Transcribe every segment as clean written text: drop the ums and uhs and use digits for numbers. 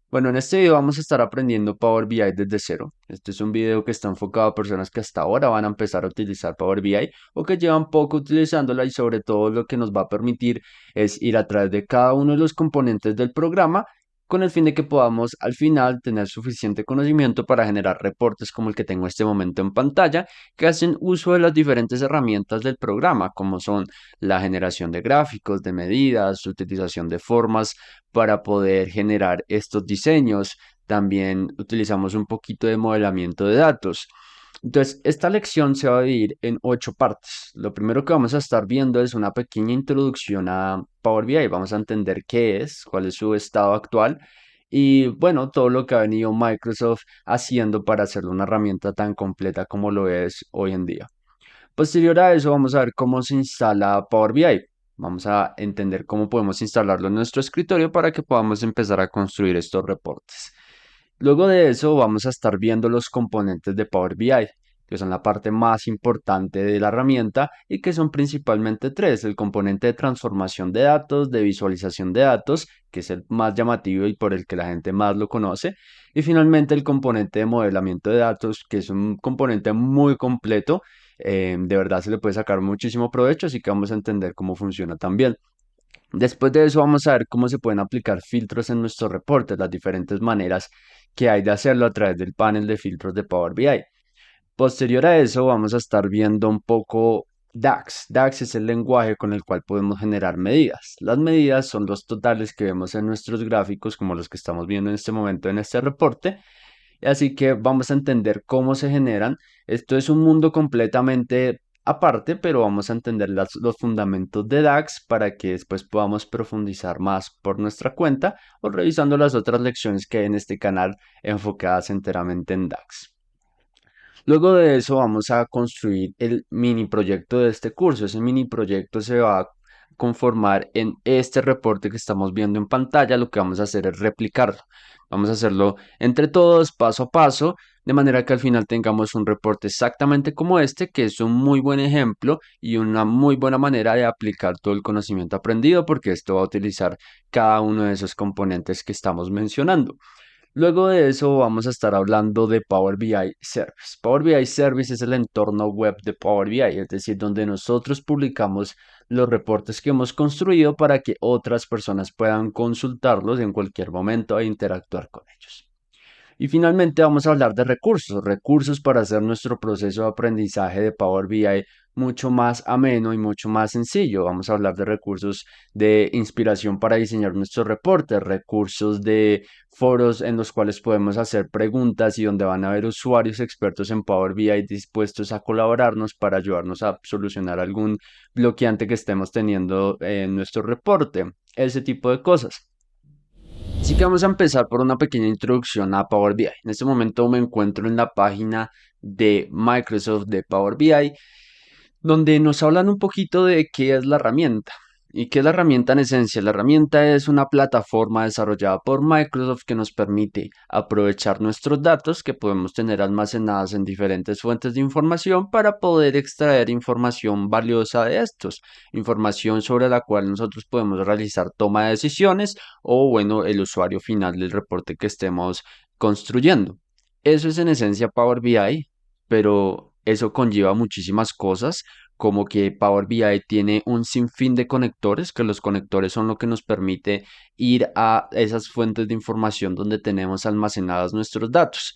Bueno, en este video vamos a estar aprendiendo Power BI desde cero. Este es un video que está enfocado a personas que hasta ahora van a empezar a utilizar Power BI o que llevan poco utilizándola y sobre todo lo que nos va a permitir es ir a través de cada uno de los componentes del programa con el fin de que podamos al final tener suficiente conocimiento para generar reportes como el que tengo en este momento en pantalla que hacen uso de las diferentes herramientas del programa como son la generación de gráficos, de medidas, utilización de formas para poder generar estos diseños. También utilizamos un poquito de modelamiento de datos. Entonces, esta lección se va a dividir en 8 partes. Lo primero que vamos a estar viendo es una pequeña introducción a Power BI. Vamos a entender qué es, cuál es su estado actual y, bueno, todo lo que ha venido Microsoft haciendo para hacerlo una herramienta tan completa como lo es hoy en día. Posterior a eso, vamos a ver cómo se instala Power BI. Vamos a entender cómo podemos instalarlo en nuestro escritorio para que podamos empezar a construir estos reportes. Luego de eso, vamos a estar viendo los componentes de Power BI, que son la parte más importante de la herramienta y que son principalmente tres: el componente de transformación de datos, de visualización de datos, que es el más llamativo y por el que la gente más lo conoce, y finalmente el componente de modelamiento de datos, que es un componente muy completo. De verdad se le puede sacar muchísimo provecho, así que vamos a entender cómo funciona también. Después de eso vamos a ver cómo se pueden aplicar filtros en nuestros reportes, las diferentes maneras que hay de hacerlo a través del panel de filtros de Power BI. Posterior a eso vamos a estar viendo un poco DAX. DAX es el lenguaje con el cual podemos generar medidas. Las medidas son los totales que vemos en nuestros gráficos, como los que estamos viendo en este momento en este reporte. Así que vamos a entender cómo se generan. Esto es un mundo completamente aparte, pero vamos a entender los fundamentos de DAX para que después podamos profundizar más por nuestra cuenta o revisando las otras lecciones que hay en este canal enfocadas enteramente en DAX. Luego de eso vamos a construir el mini proyecto de este curso. Ese mini proyecto se va a conformar en este reporte que estamos viendo en pantalla. Lo que vamos a hacer es replicarlo. Vamos a hacerlo entre todos, paso a paso, de manera que al final tengamos un reporte exactamente como este, que es un muy buen ejemplo y una muy buena manera de aplicar todo el conocimiento aprendido, porque esto va a utilizar cada uno de esos componentes que estamos mencionando. Luego de eso vamos a estar hablando de Power BI Service. Power BI Service es el entorno web de Power BI, es decir, donde nosotros publicamos los reportes que hemos construido para que otras personas puedan consultarlos en cualquier momento e interactuar con ellos. Y finalmente vamos a hablar de recursos, recursos para hacer nuestro proceso de aprendizaje de Power BI mucho más ameno y mucho más sencillo. Vamos a hablar de recursos de inspiración para diseñar nuestros reportes, recursos de foros en los cuales podemos hacer preguntas y donde van a haber usuarios expertos en Power BI dispuestos a colaborarnos para ayudarnos a solucionar algún bloqueante que estemos teniendo en nuestro reporte, ese tipo de cosas. Así que vamos a empezar por una pequeña introducción a Power BI. En este momento me encuentro en la página de Microsoft de Power BI, donde nos hablan un poquito de qué es la herramienta. ¿Y qué es la herramienta en esencia? La herramienta es una plataforma desarrollada por Microsoft que nos permite aprovechar nuestros datos que podemos tener almacenados en diferentes fuentes de información para poder extraer información valiosa de estos, información sobre la cual nosotros podemos realizar toma de decisiones o, bueno, el usuario final del reporte que estemos construyendo. Eso es en esencia Power BI, pero eso conlleva muchísimas cosas, como que Power BI tiene un sinfín de conectores, que los conectores son lo que nos permite ir a esas fuentes de información donde tenemos almacenados nuestros datos.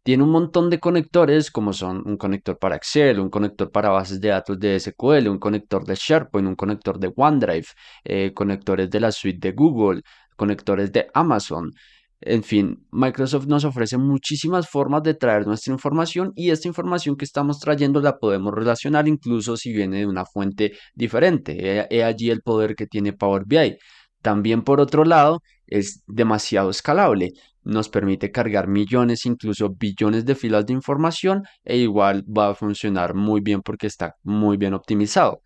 Tiene un montón de conectores, como son un conector para Excel, un conector para bases de datos de SQL, un conector de SharePoint, un conector de OneDrive, conectores de la suite de Google, conectores de Amazon. En fin, Microsoft nos ofrece muchísimas formas de traer nuestra información y esta información que estamos trayendo la podemos relacionar incluso si viene de una fuente diferente. He allí el poder que tiene Power BI. También por otro lado, es demasiado escalable. Nos permite cargar millones, incluso billones de filas de información e igual va a funcionar muy bien porque está muy bien optimizado.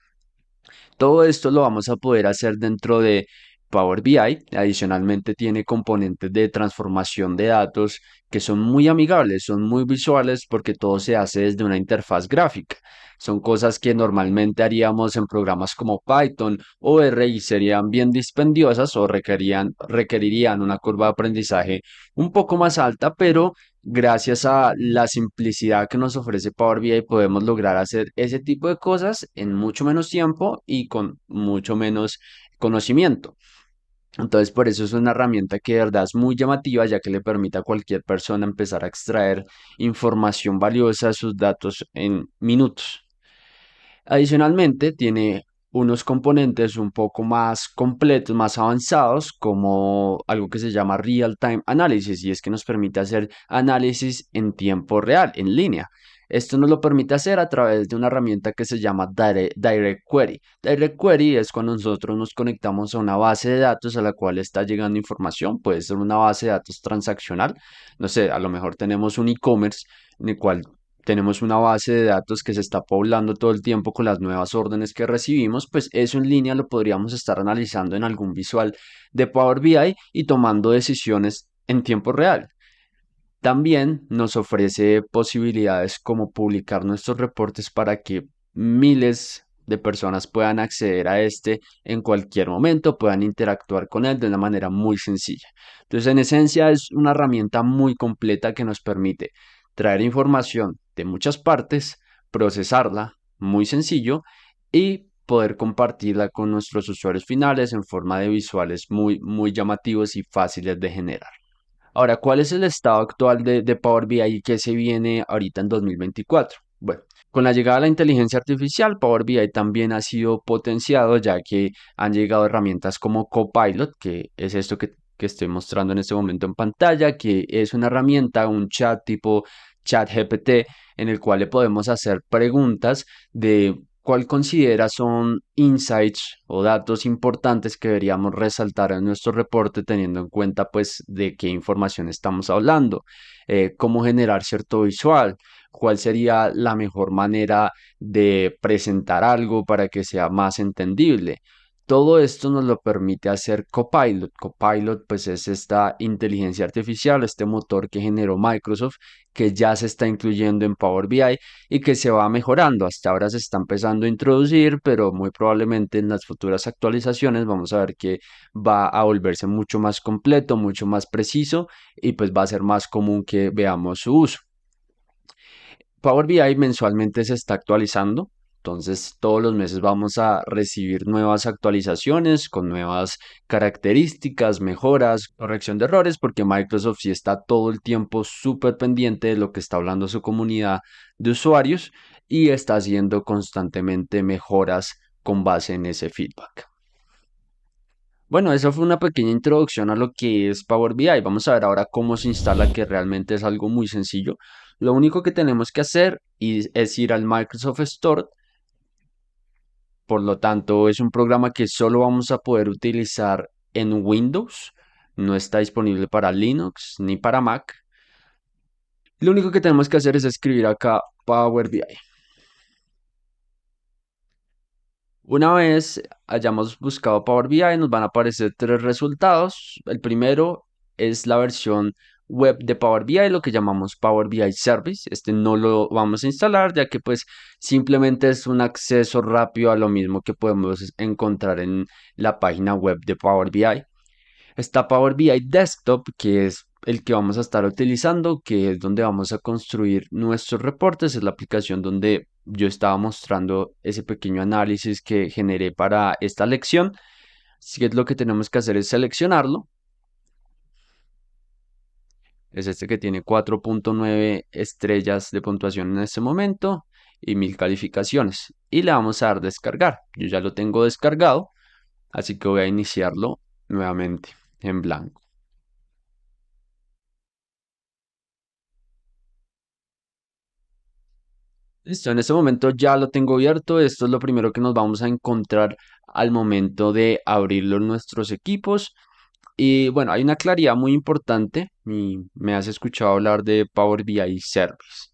Todo esto lo vamos a poder hacer dentro de Power BI adicionalmente tiene componentes de transformación de datos que son muy amigables, son muy visuales porque todo se hace desde una interfaz gráfica. Son cosas que normalmente haríamos en programas como Python o R y serían bien dispendiosas o requerirían una curva de aprendizaje un poco más alta, pero gracias a la simplicidad que nos ofrece Power BI podemos lograr hacer ese tipo de cosas en mucho menos tiempo y con mucho menos conocimiento. Entonces, por eso es una herramienta que de verdad es muy llamativa, ya que le permite a cualquier persona empezar a extraer información valiosa de sus datos en minutos. Adicionalmente, tiene unos componentes un poco más completos, más avanzados, como algo que se llama Real-Time Analysis, y es que nos permite hacer análisis en tiempo real, en línea. Esto nos lo permite hacer a través de una herramienta que se llama Direct Query. Direct Query es cuando nosotros nos conectamos a una base de datos a la cual está llegando información. Puede ser una base de datos transaccional. No sé, a lo mejor tenemos un e-commerce en el cual tenemos una base de datos que se está poblando todo el tiempo con las nuevas órdenes que recibimos, pues eso en línea lo podríamos estar analizando en algún visual de Power BI y tomando decisiones en tiempo real. También nos ofrece posibilidades como publicar nuestros reportes para que miles de personas puedan acceder a este en cualquier momento, puedan interactuar con él de una manera muy sencilla. Entonces, en esencia, es una herramienta muy completa que nos permite traer información de muchas partes, procesarla muy sencillo y poder compartirla con nuestros usuarios finales en forma de visuales muy llamativos y fáciles de generar. Ahora, ¿cuál es el estado actual de Power BI y qué se viene ahorita en 2024? Bueno, con la llegada de la inteligencia artificial, Power BI también ha sido potenciado ya que han llegado herramientas como Copilot, que es esto que estoy mostrando en este momento en pantalla, que es una herramienta, un chat tipo chat GPT, en el cual le podemos hacer preguntas de cuál considera son insights o datos importantes que deberíamos resaltar en nuestro reporte teniendo en cuenta pues de qué información estamos hablando, cómo generar cierto visual, cuál sería la mejor manera de presentar algo para que sea más entendible. Todo esto nos lo permite hacer Copilot. Copilot, pues es esta inteligencia artificial, este motor que generó Microsoft, que ya se está incluyendo en Power BI y que se va mejorando. Hasta ahora se está empezando a introducir, pero muy probablemente en las futuras actualizaciones vamos a ver que va a volverse mucho más completo, mucho más preciso y pues va a ser más común que veamos su uso. Power BI mensualmente se está actualizando, entonces todos los meses vamos a recibir nuevas actualizaciones con nuevas características, mejoras, corrección de errores, porque Microsoft sí está todo el tiempo súper pendiente de lo que está hablando su comunidad de usuarios y está haciendo constantemente mejoras con base en ese feedback. Bueno, eso fue una pequeña introducción a lo que es Power BI. Vamos a ver ahora cómo se instala, que realmente es algo muy sencillo. Lo único que tenemos que hacer es ir al Microsoft Store. Por lo tanto, es un programa que solo vamos a poder utilizar en Windows. No está disponible para Linux ni para Mac. Lo único que tenemos que hacer es escribir acá Power BI. Una vez hayamos buscado Power BI, nos van a aparecer tres resultados. El primero es la versión web de Power BI, lo que llamamos Power BI Service. Este no lo vamos a instalar, ya que pues simplemente es un acceso rápido a lo mismo que podemos encontrar en la página web de Power BI. Está Power BI Desktop, que es el que vamos a estar utilizando, que es donde vamos a construir nuestros reportes. Es la aplicación donde yo estaba mostrando ese pequeño análisis que generé para esta lección. Así que lo que tenemos que hacer es seleccionarlo. Es este que tiene 4.9 estrellas de puntuación en este momento y 1000 calificaciones. Y le vamos a dar descargar. Yo ya lo tengo descargado, así que voy a iniciarlo nuevamente en blanco. Listo, en este momento ya lo tengo abierto. Esto es lo primero que nos vamos a encontrar al momento de abrirlo en nuestros equipos. Y bueno, hay una claridad muy importante. Y me has escuchado hablar de Power BI Service.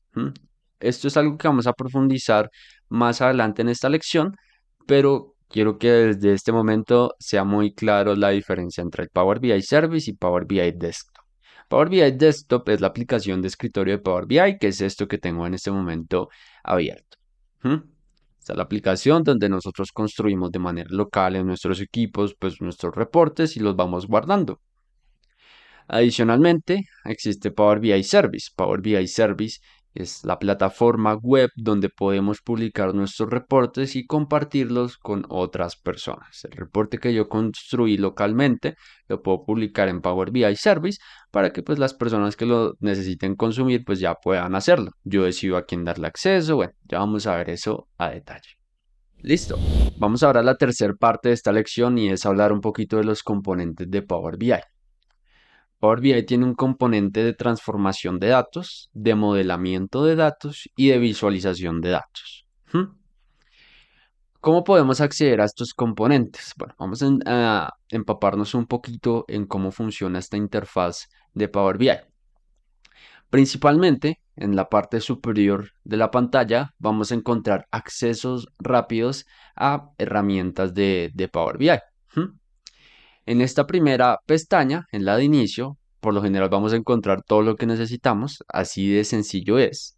Esto es algo que vamos a profundizar más adelante en esta lección, pero Quiero que desde este momento sea muy claro la diferencia entre el Power BI Service y Power BI Desktop. Power BI Desktop es la aplicación de escritorio de Power BI, que es esto que tengo en este momento abierto. ¿Mm? Esta es la aplicación donde nosotros construimos de manera local en nuestros equipos, pues nuestros reportes y los vamos guardando. Adicionalmente, existe Power BI Service. Power BI Service es la plataforma web donde podemos publicar nuestros reportes y compartirlos con otras personas. El reporte que yo construí localmente lo puedo publicar en Power BI Service para que pues las personas que lo necesiten consumir pues ya puedan hacerlo. Yo decido a quién darle acceso. Bueno, ya vamos a ver eso a detalle. Listo. Vamos ahora a la tercera parte de esta lección y es hablar un poquito de los componentes de Power BI. Power BI tiene un componente de transformación de datos, de modelamiento de datos y de visualización de datos. ¿Cómo podemos acceder a estos componentes? Bueno, vamos a empaparnos un poquito en cómo funciona esta interfaz de Power BI. Principalmente en la parte superior de la pantalla vamos a encontrar accesos rápidos a herramientas de Power BI. En esta primera pestaña, en la de inicio, por lo general vamos a encontrar todo lo que necesitamos, así de sencillo es.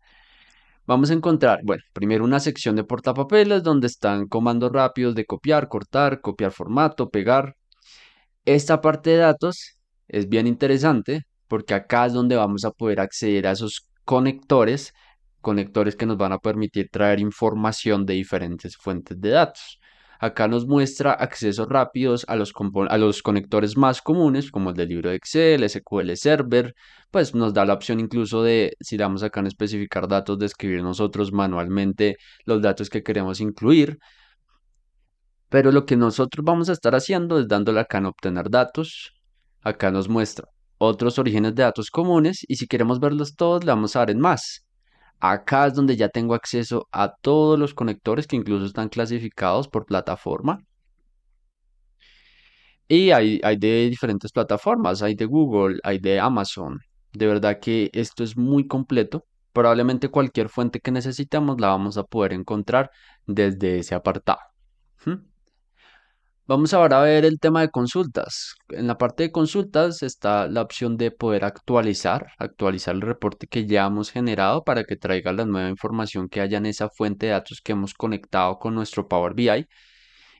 Vamos a encontrar, bueno, primero una sección de portapapeles donde están comandos rápidos de copiar, cortar, copiar formato, pegar. Esta parte de datos es bien interesante porque acá es donde vamos a poder acceder a esos conectores, conectores que nos van a permitir traer información de diferentes fuentes de datos. Acá nos muestra accesos rápidos a los conectores más comunes, como el del libro de Excel, SQL Server, pues nos da la opción incluso de, si damos acá en especificar datos, de escribir nosotros manualmente los datos que queremos incluir. Pero lo que nosotros vamos a estar haciendo es dándole acá en obtener datos. Acá nos muestra otros orígenes de datos comunes y si queremos verlos todos le vamos a dar en más. Acá es donde ya tengo acceso a todos los conectores que incluso están clasificados por plataforma. Y hay de diferentes plataformas, hay de Google, hay de Amazon. De verdad que esto es muy completo. Probablemente cualquier fuente que necesitamos la vamos a poder encontrar desde ese apartado. ¿Mm? Vamos ahora a ver el tema de consultas. En la parte de consultas está la opción de poder actualizar el reporte que ya hemos generado para que traiga la nueva información que haya en esa fuente de datos que hemos conectado con nuestro Power BI.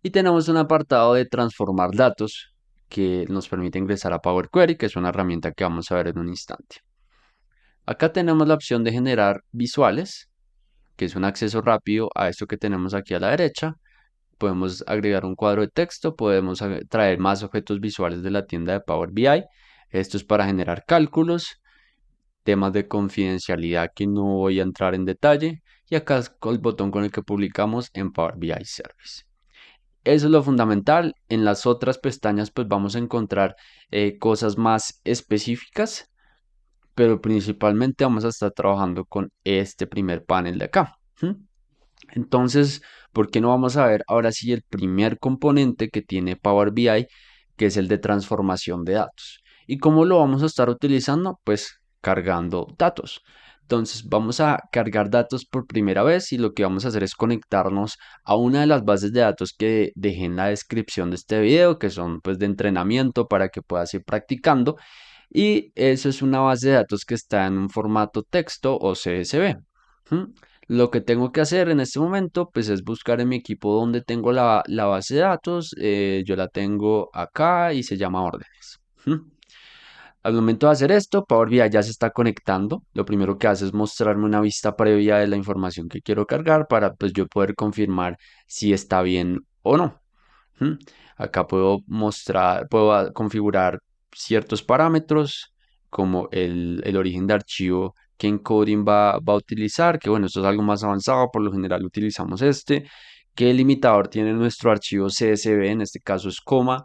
Y tenemos un apartado de transformar datos que nos permite ingresar a Power Query, que es una herramienta que vamos a ver en un instante. Acá tenemos la opción de generar visuales, que es un acceso rápido a esto que tenemos aquí a la derecha. Podemos agregar un cuadro de texto, podemos traer más objetos visuales de la tienda de Power BI. Esto es para generar cálculos, temas de confidencialidad que no voy a entrar en detalle. Y acá es el botón con el que publicamos en Power BI Service. Eso es lo fundamental. En las otras pestañas pues vamos a encontrar cosas más específicas, pero principalmente vamos a estar trabajando con este primer panel de acá. Entonces, ¿por qué no vamos a ver ahora sí el primer componente que tiene Power BI, que es el de transformación de datos? ¿Y cómo lo vamos a estar utilizando? Pues cargando datos. Entonces, vamos a cargar datos por primera vez y lo que vamos a hacer es conectarnos a una de las bases de datos que dejé en la descripción de este video, que son pues de entrenamiento para que puedas ir practicando. Y eso es una base de datos que está en un formato texto o CSV. Lo que tengo que hacer en este momento, pues es buscar en mi equipo donde tengo la base de datos. Yo la tengo acá y se llama órdenes. Al momento de hacer esto, Power BI ya se está conectando. Lo primero que hace es mostrarme una vista previa de la información que quiero cargar para pues yo poder confirmar si está bien o no. Acá puedo mostrar, configurar ciertos parámetros como el origen de archivo que encoding va a utilizar, que bueno, esto es algo más avanzado, por lo general utilizamos este, qué limitador tiene nuestro archivo CSV, en este caso es coma,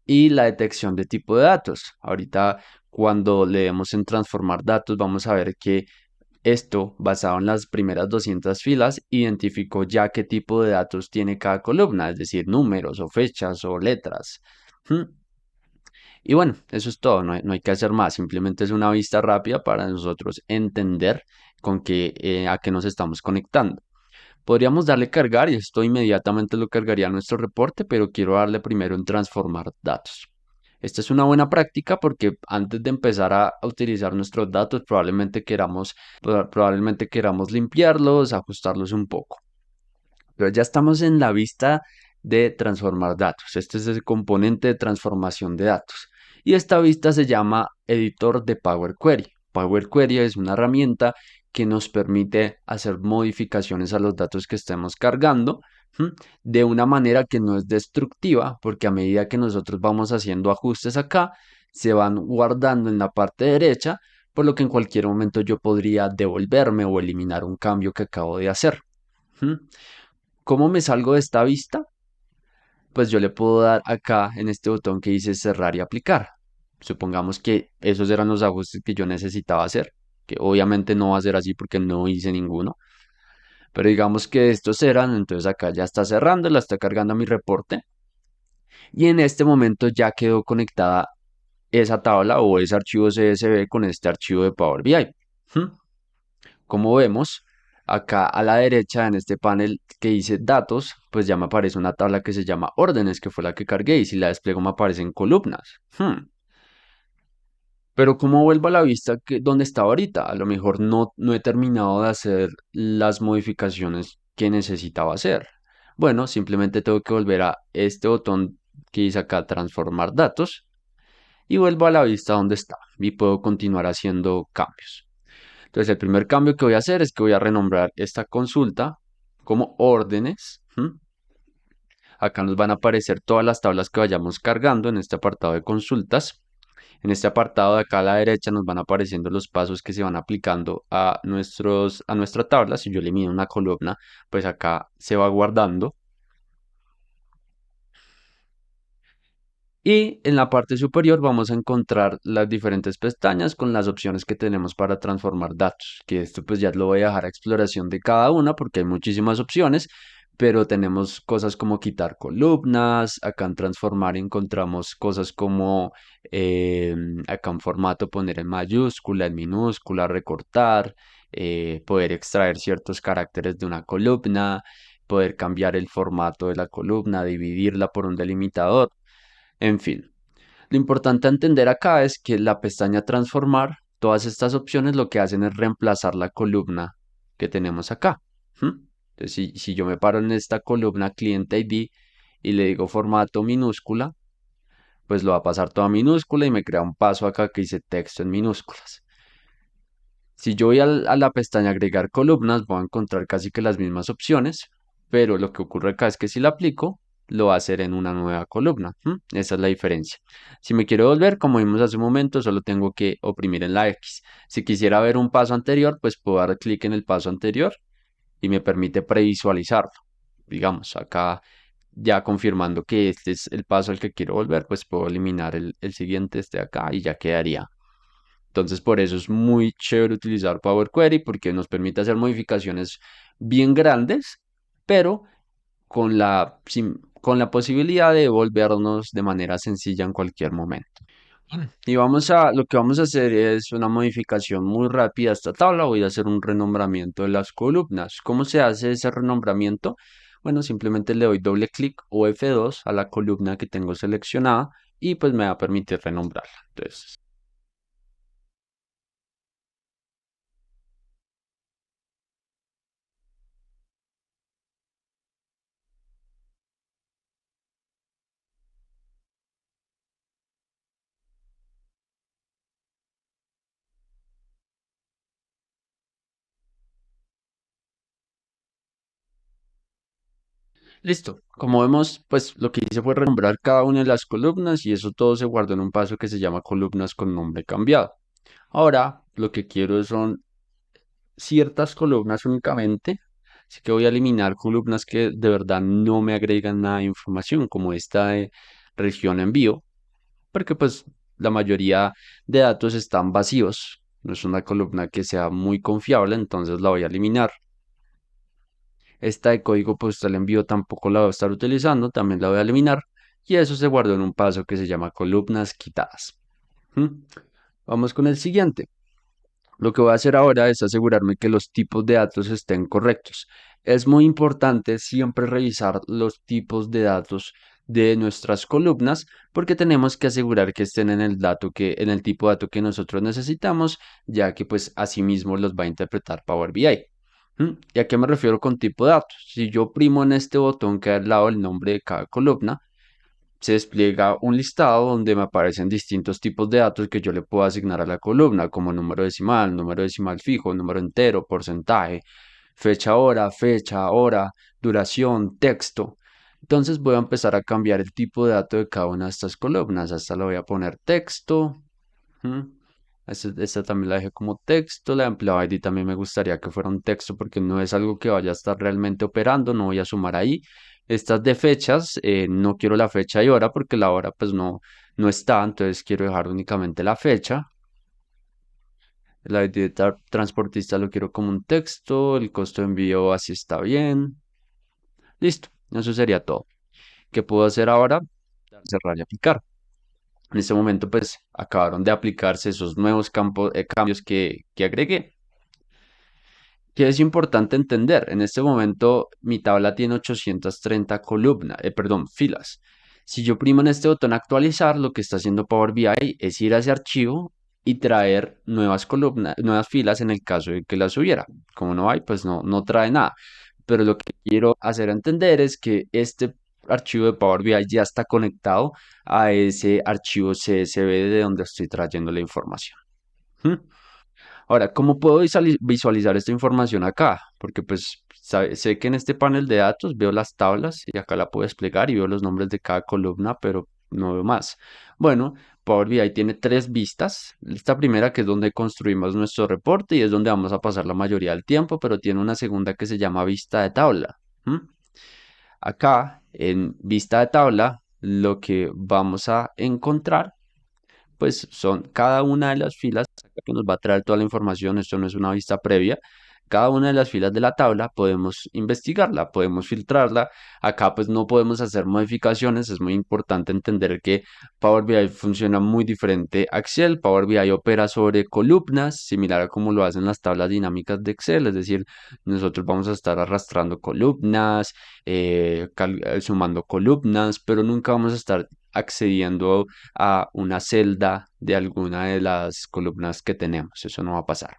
y la detección de tipo de datos. Ahorita cuando le demos en transformar datos, vamos a ver que esto, basado en las primeras 200 filas, identificó ya qué tipo de datos tiene cada columna, es decir, números o fechas o letras. Y bueno, eso es todo, no hay que hacer más, simplemente es una vista rápida para nosotros entender a qué nos estamos conectando. Podríamos darle cargar y esto inmediatamente lo cargaría a nuestro reporte, pero quiero darle primero en transformar datos. Esta es una buena práctica porque antes de empezar a utilizar nuestros datos probablemente queramos limpiarlos, ajustarlos un poco. Pero ya estamos en la vista de transformar datos. Este es el componente de transformación de datos. Y esta vista se llama editor de Power Query. Power Query es una herramienta que nos permite hacer modificaciones a los datos que estemos cargando de una manera que no es destructiva, porque a medida que nosotros vamos haciendo ajustes acá, se van guardando en la parte derecha, por lo que en cualquier momento yo podría devolverme o eliminar un cambio que acabo de hacer. ¿Cómo me salgo de esta vista? Pues yo le puedo dar acá en este botón que dice cerrar y aplicar. Supongamos que esos eran los ajustes que yo necesitaba hacer, que obviamente no va a ser así porque no hice ninguno, pero digamos que estos eran, entonces acá ya está cerrando, la está cargando a mi reporte y en este momento ya quedó conectada esa tabla o ese archivo CSV con este archivo de Power BI. ¿Mm? Como vemos, acá a la derecha en este panel que dice datos, pues ya me aparece una tabla que se llama órdenes, que fue la que cargué, y si la despliego me aparecen columnas. Pero ¿cómo vuelvo a la vista donde estaba ahorita? A lo mejor no he terminado de hacer las modificaciones que necesitaba hacer. Bueno, simplemente tengo que volver a este botón que dice acá transformar datos y vuelvo a la vista donde está y puedo continuar haciendo cambios. Entonces, el primer cambio que voy a hacer es que voy a renombrar esta consulta como órdenes. Acá nos van a aparecer todas las tablas que vayamos cargando en este apartado de consultas. En este apartado de acá a la derecha nos van apareciendo los pasos que se van aplicando a nuestra tabla. Si yo elimino una columna, pues acá se va guardando. Y en la parte superior vamos a encontrar las diferentes pestañas con las opciones que tenemos para transformar datos, que esto pues ya lo voy a dejar a exploración de cada una porque hay muchísimas opciones, pero tenemos cosas como quitar columnas, acá en transformar encontramos cosas como acá en formato poner en mayúscula, en minúscula, recortar, poder extraer ciertos caracteres de una columna, poder cambiar el formato de la columna, dividirla por un delimitador. En fin, lo importante a entender acá es que la pestaña transformar, todas estas opciones lo que hacen es reemplazar la columna que tenemos acá. Entonces, si yo me paro en esta columna cliente ID y le digo formato minúscula, pues lo va a pasar toda minúscula y me crea un paso acá que dice texto en minúsculas. Si yo voy a la pestaña agregar columnas, voy a encontrar casi que las mismas opciones, pero lo que ocurre acá es que si la aplico, lo va a hacer en una nueva columna. Esa es la diferencia. Si me quiero volver, como vimos hace un momento, solo tengo que oprimir en la X. Si quisiera ver un paso anterior, pues puedo dar clic en el paso anterior y me permite previsualizarlo. Digamos, acá ya confirmando que este es el paso al que quiero volver, pues puedo eliminar el siguiente, este de acá, y ya quedaría. Entonces, por eso es muy chévere utilizar Power Query porque nos permite hacer modificaciones bien grandes, pero con la posibilidad de volvernos de manera sencilla en cualquier momento. Y lo que vamos a hacer es una modificación muy rápida a esta tabla. Voy a hacer un renombramiento de las columnas. ¿Cómo se hace ese renombramiento? Bueno, simplemente le doy doble clic o F2 a la columna que tengo seleccionada y pues me va a permitir renombrarla. Entonces, listo. Como vemos, pues lo que hice fue renombrar cada una de las columnas y eso todo se guardó en un paso que se llama columnas con nombre cambiado. Ahora, lo que quiero son ciertas columnas únicamente. Así que voy a eliminar columnas que de verdad no me agregan nada de información, como esta de región envío, porque pues la mayoría de datos están vacíos. No es una columna que sea muy confiable, entonces la voy a eliminar. Esta de código postal envío tampoco la voy a estar utilizando, también la voy a eliminar. Y eso se guardó en un paso que se llama columnas quitadas. ¿Mm? Vamos con el siguiente. Lo que voy a hacer ahora es asegurarme que los tipos de datos estén correctos. Es muy importante siempre revisar los tipos de datos de nuestras columnas porque tenemos que asegurar que estén en el tipo de dato que nosotros necesitamos, ya que pues asimismo los va a interpretar Power BI. ¿Y a qué me refiero con tipo de datos? Si yo oprimo en este botón que hay al lado el nombre de cada columna, se despliega un listado donde me aparecen distintos tipos de datos que yo le puedo asignar a la columna, como número decimal fijo, número entero, porcentaje, fecha, hora, duración, texto. Entonces voy a empezar a cambiar el tipo de dato de cada una de estas columnas. Hasta le voy a poner texto. ¿Mm? Esta también la dejé como texto. La empleado ID también me gustaría que fuera un texto porque no es algo que vaya a estar realmente operando. No voy a sumar ahí. Estas de fechas, no quiero la fecha y hora porque la hora pues no está. Entonces quiero dejar únicamente la fecha. El ID de transportista lo quiero como un texto. El costo de envío así está bien. Listo. Eso sería todo. ¿Qué puedo hacer ahora? Cerrar y aplicar. En este momento, pues acabaron de aplicarse esos nuevos cambios que agregué. Que es importante entender, en este momento mi tabla tiene 830 columnas, perdón, filas. Si yo primo en este botón actualizar, lo que está haciendo Power BI es ir a ese archivo y traer nuevas columnas, nuevas filas en el caso de que las hubiera. Como no hay, pues no trae nada. Pero lo que quiero hacer entender es que este archivo de Power BI ya está conectado a ese archivo CSV de donde estoy trayendo la información. ¿Mm? Ahora, ¿cómo puedo visualizar esta información acá? Porque pues sé que en este panel de datos veo las tablas y acá la puedo desplegar y veo los nombres de cada columna, pero no veo más. Bueno, Power BI tiene tres vistas. Esta primera que es donde construimos nuestro reporte y es donde vamos a pasar la mayoría del tiempo, pero tiene una segunda que se llama vista de tabla. ¿Mm? Acá, en vista de tabla, lo que vamos a encontrar pues son cada una de las filas que nos va a traer toda la información. Esto no es una vista previa. Cada una de las filas de la tabla podemos investigarla, podemos filtrarla. Acá pues no podemos hacer modificaciones. Es muy importante entender que Power BI funciona muy diferente a Excel. Power BI opera sobre columnas, similar a como lo hacen las tablas dinámicas de Excel. Es decir, nosotros vamos a estar arrastrando columnas, sumando columnas, pero nunca vamos a estar accediendo a una celda de alguna de las columnas que tenemos. Eso no va a pasar.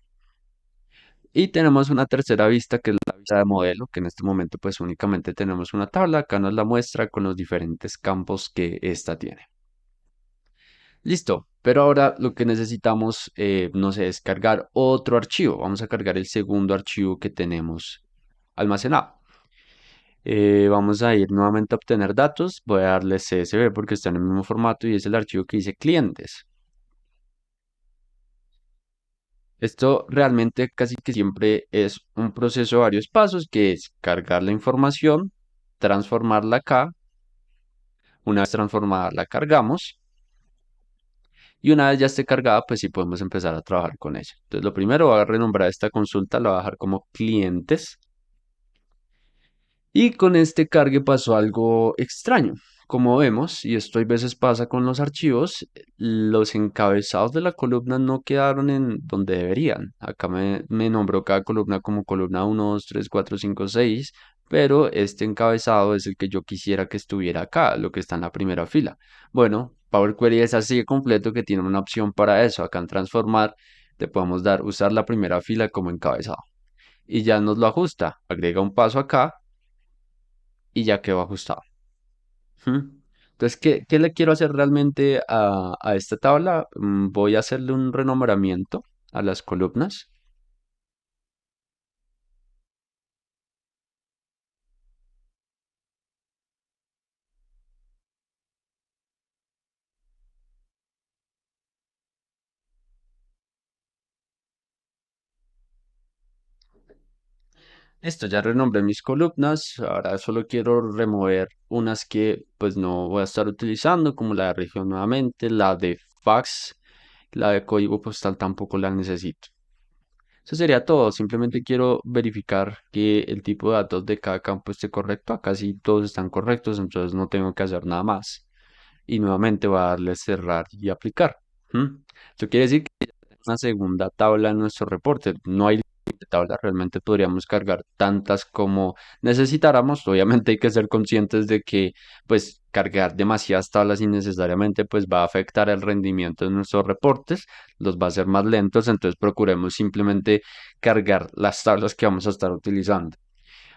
Y tenemos una tercera vista que es la vista de modelo, que en este momento pues únicamente tenemos una tabla. Acá nos la muestra con los diferentes campos que esta tiene. Listo. Pero ahora lo que necesitamos, no sé, es cargar otro archivo. Vamos a cargar el segundo archivo que tenemos almacenado. Vamos a ir nuevamente a obtener datos. Voy a darle CSV porque está en el mismo formato y es el archivo que dice clientes. Esto realmente casi que siempre es un proceso de varios pasos, que es cargar la información, transformarla acá. Una vez transformada la cargamos y una vez ya esté cargada, pues sí podemos empezar a trabajar con ella. Entonces lo primero voy a renombrar esta consulta, la voy a dejar como clientes. Y con este cargue pasó algo extraño. Como vemos, y esto a veces pasa con los archivos, los encabezados de la columna no quedaron en donde deberían. Acá me nombró cada columna como columna 1, 2, 3, 4, 5, 6, pero este encabezado es el que yo quisiera que estuviera acá, lo que está en la primera fila. Bueno, Power Query es así de completo que tiene una opción para eso. Acá en transformar le podemos dar usar la primera fila como encabezado. Y ya nos lo ajusta. Agrega un paso acá y ya quedó ajustado. Ujú. Entonces, ¿qué le quiero hacer realmente a esta tabla? Voy a hacerle un renombramiento a las columnas. Listo, ya renombré mis columnas. Ahora solo quiero remover unas que pues no voy a estar utilizando, como la de región nuevamente, la de fax, la de código postal tampoco la necesito. Eso sería todo. Simplemente quiero verificar que el tipo de datos de cada campo esté correcto. Acá sí todos están correctos, entonces no tengo que hacer nada más. Y nuevamente voy a darle cerrar y aplicar. ¿Mm? Eso quiere decir que una segunda tabla en nuestro reporte. No hay límite de tablas, realmente podríamos cargar tantas como necesitáramos. Obviamente hay que ser conscientes de que pues cargar demasiadas tablas innecesariamente pues va a afectar el rendimiento de nuestros reportes, los va a hacer más lentos, entonces procuremos simplemente cargar las tablas que vamos a estar utilizando.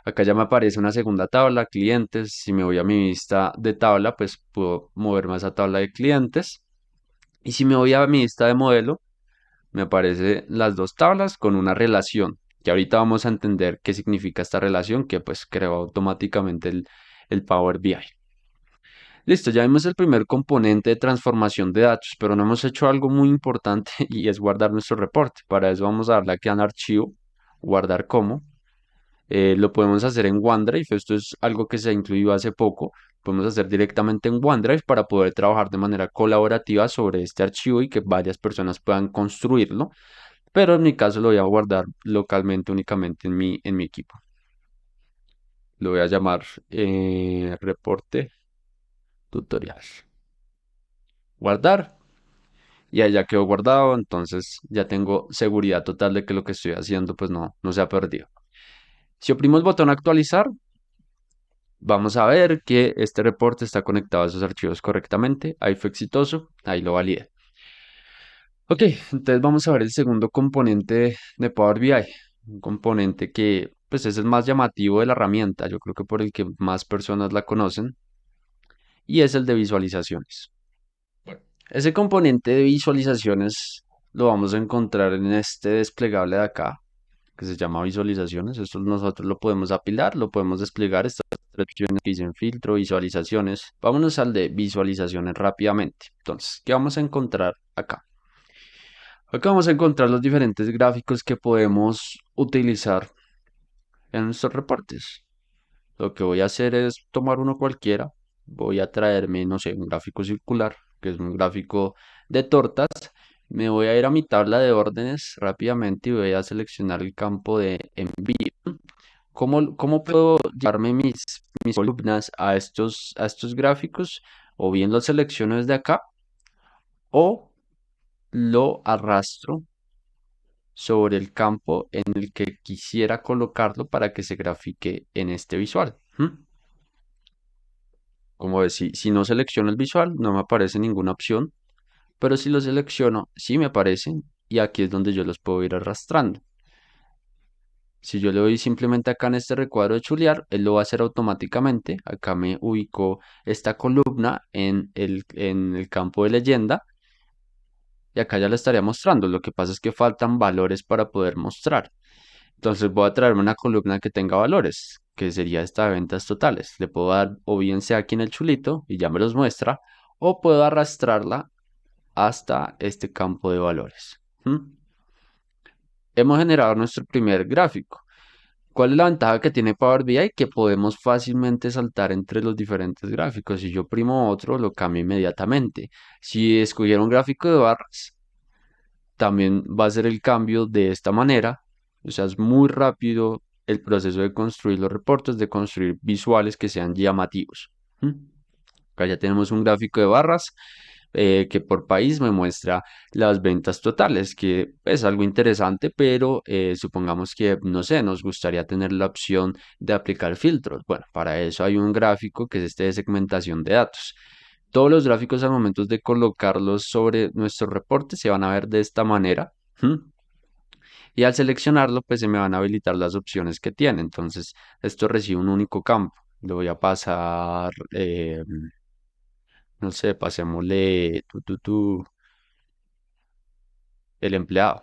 Acá ya me aparece una segunda tabla, clientes. Si me voy a mi vista de tabla, pues puedo moverme a esa tabla de clientes. Y si me voy a mi vista de modelo, me aparecen las dos tablas con una relación. Que ahorita vamos a entender qué significa esta relación que pues creó automáticamente el Power BI. Listo, ya vimos el primer componente de transformación de datos, pero no hemos hecho algo muy importante y es guardar nuestro reporte. Para eso vamos a darle aquí en archivo, guardar como. Lo podemos hacer en OneDrive, esto es algo que se ha incluido hace poco. Podemos hacer directamente en OneDrive para poder trabajar de manera colaborativa sobre este archivo y que varias personas puedan construirlo. Pero en mi caso lo voy a guardar localmente únicamente en mi equipo. Lo voy a llamar reporte tutorial. Guardar. Y ahí ya quedó guardado, entonces ya tengo seguridad total de que lo que estoy haciendo pues no se ha perdido. Si oprimo el botón actualizar, vamos a ver que este reporte está conectado a esos archivos correctamente. Ahí fue exitoso, ahí lo validé. Ok, entonces vamos a ver el segundo componente de Power BI. Un componente que pues es el más llamativo de la herramienta, yo creo que por el que más personas la conocen, y es el de visualizaciones. Bueno, ese componente de visualizaciones lo vamos a encontrar en este desplegable de acá, que se llama visualizaciones. Esto nosotros lo podemos apilar, lo podemos desplegar. Estas tres opciones que dicen filtro, visualizaciones. Vámonos al de visualizaciones rápidamente. Entonces, ¿qué vamos a encontrar acá? Acá vamos a encontrar los diferentes gráficos que podemos utilizar en nuestros reportes. Lo que voy a hacer es tomar uno cualquiera. Voy a traerme, no sé, un gráfico circular, que es un gráfico de tortas. Me voy a ir a mi tabla de órdenes rápidamente y voy a seleccionar el campo de envío. ¿Cómo puedo llevarme mis columnas a estos gráficos? O bien lo selecciono desde acá o lo arrastro sobre el campo en el que quisiera colocarlo para que se grafique en este visual. Como ves, si no selecciono el visual, no me aparece ninguna opción, pero si lo selecciono, sí me aparecen y aquí es donde yo los puedo ir arrastrando. Si yo le doy simplemente acá en este recuadro de chulear, él lo va a hacer automáticamente. Acá me ubicó esta columna en el campo de leyenda y acá ya la estaría mostrando. Lo que pasa es que faltan valores para poder mostrar. Entonces voy a traerme una columna que tenga valores, que sería esta de ventas totales. Le puedo dar o bien sea aquí en el chulito y ya me los muestra, o puedo arrastrarla hasta este campo de valores. Hemos generado nuestro primer gráfico. ¿Cuál es la ventaja que tiene Power BI? Que podemos fácilmente saltar entre los diferentes gráficos. Si yo oprimo otro, lo cambio inmediatamente. Si escogiera un gráfico de barras, también va a ser el cambio de esta manera. O sea, es muy rápido el proceso de construir los reportes, de construir visuales que sean llamativos. ¿Mm? Acá ya tenemos un gráfico de barras que por país me muestra las ventas totales, que es algo interesante, pero supongamos que, no sé, nos gustaría tener la opción de aplicar filtros. Bueno, para eso hay un gráfico que es este de segmentación de datos. Todos los gráficos al momento de colocarlos sobre nuestro reporte se van a ver de esta manera. Y al seleccionarlo, pues se me van a habilitar las opciones que tiene. Entonces, esto recibe un único campo. Le voy a pasar, no sé, pasémosle el empleado.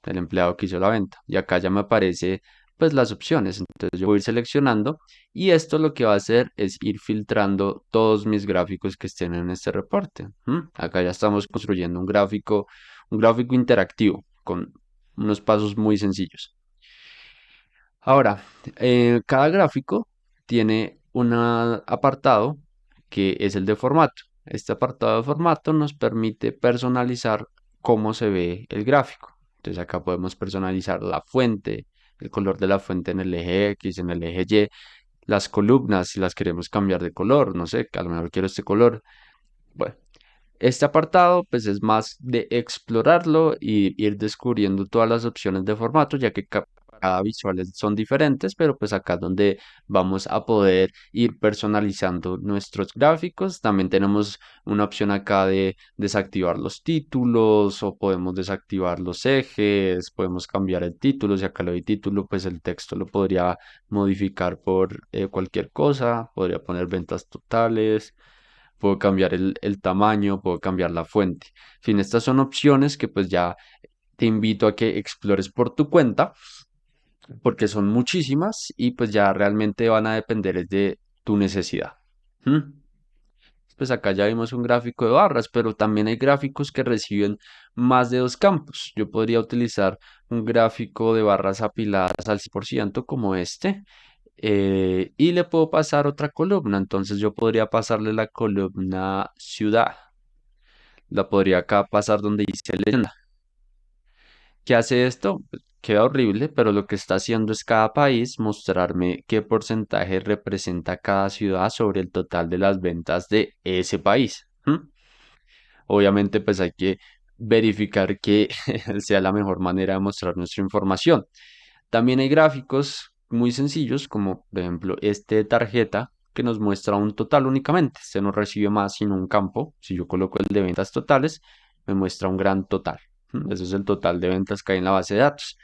El empleado que hizo la venta. Y acá ya me aparece pues las opciones. Entonces yo voy a ir seleccionando y esto lo que va a hacer es ir filtrando todos mis gráficos que estén en este reporte. Acá ya estamos construyendo un gráfico interactivo con unos pasos muy sencillos. Ahora, cada gráfico tiene un apartado que es el de formato. Este apartado de formato nos permite personalizar cómo se ve el gráfico. Entonces acá podemos personalizar la fuente, el color de la fuente en el eje X, en el eje Y, las columnas si las queremos cambiar de color, no sé, que a lo mejor quiero este color. Bueno, Este apartado pues es más de explorarlo y ir descubriendo todas las opciones de formato, ya que cada visual son diferentes, pero pues acá es donde vamos a poder ir personalizando nuestros gráficos. También tenemos una opción acá de desactivar los títulos o podemos desactivar los ejes, podemos cambiar el título. Si acá le doy título, pues el texto lo podría modificar por cualquier cosa, podría poner ventas totales, puedo cambiar el tamaño, puedo cambiar la fuente. En fin, estas son opciones que pues ya te invito a que explores por tu cuenta porque son muchísimas y pues ya realmente van a depender es de tu necesidad. ¿Mm? Pues acá ya vimos un gráfico de barras, pero también hay gráficos que reciben más de dos campos. Yo podría utilizar un gráfico de barras apiladas al 100% como este, y le puedo pasar otra columna. Entonces yo podría pasarle la columna ciudad. La podría acá pasar donde dice leyenda. ¿Qué hace esto? Pues, queda horrible, pero lo que está haciendo es cada país mostrarme qué porcentaje representa cada ciudad sobre el total de las ventas de ese país. ¿M? Obviamente, pues hay que verificar que sea la mejor manera de mostrar nuestra información. También hay gráficos muy sencillos, como por ejemplo este de tarjeta, que nos muestra un total únicamente. Se no recibe más sino un campo. Si yo coloco el de ventas totales, me muestra un gran total. Ese es el total de ventas que hay en la base de datos.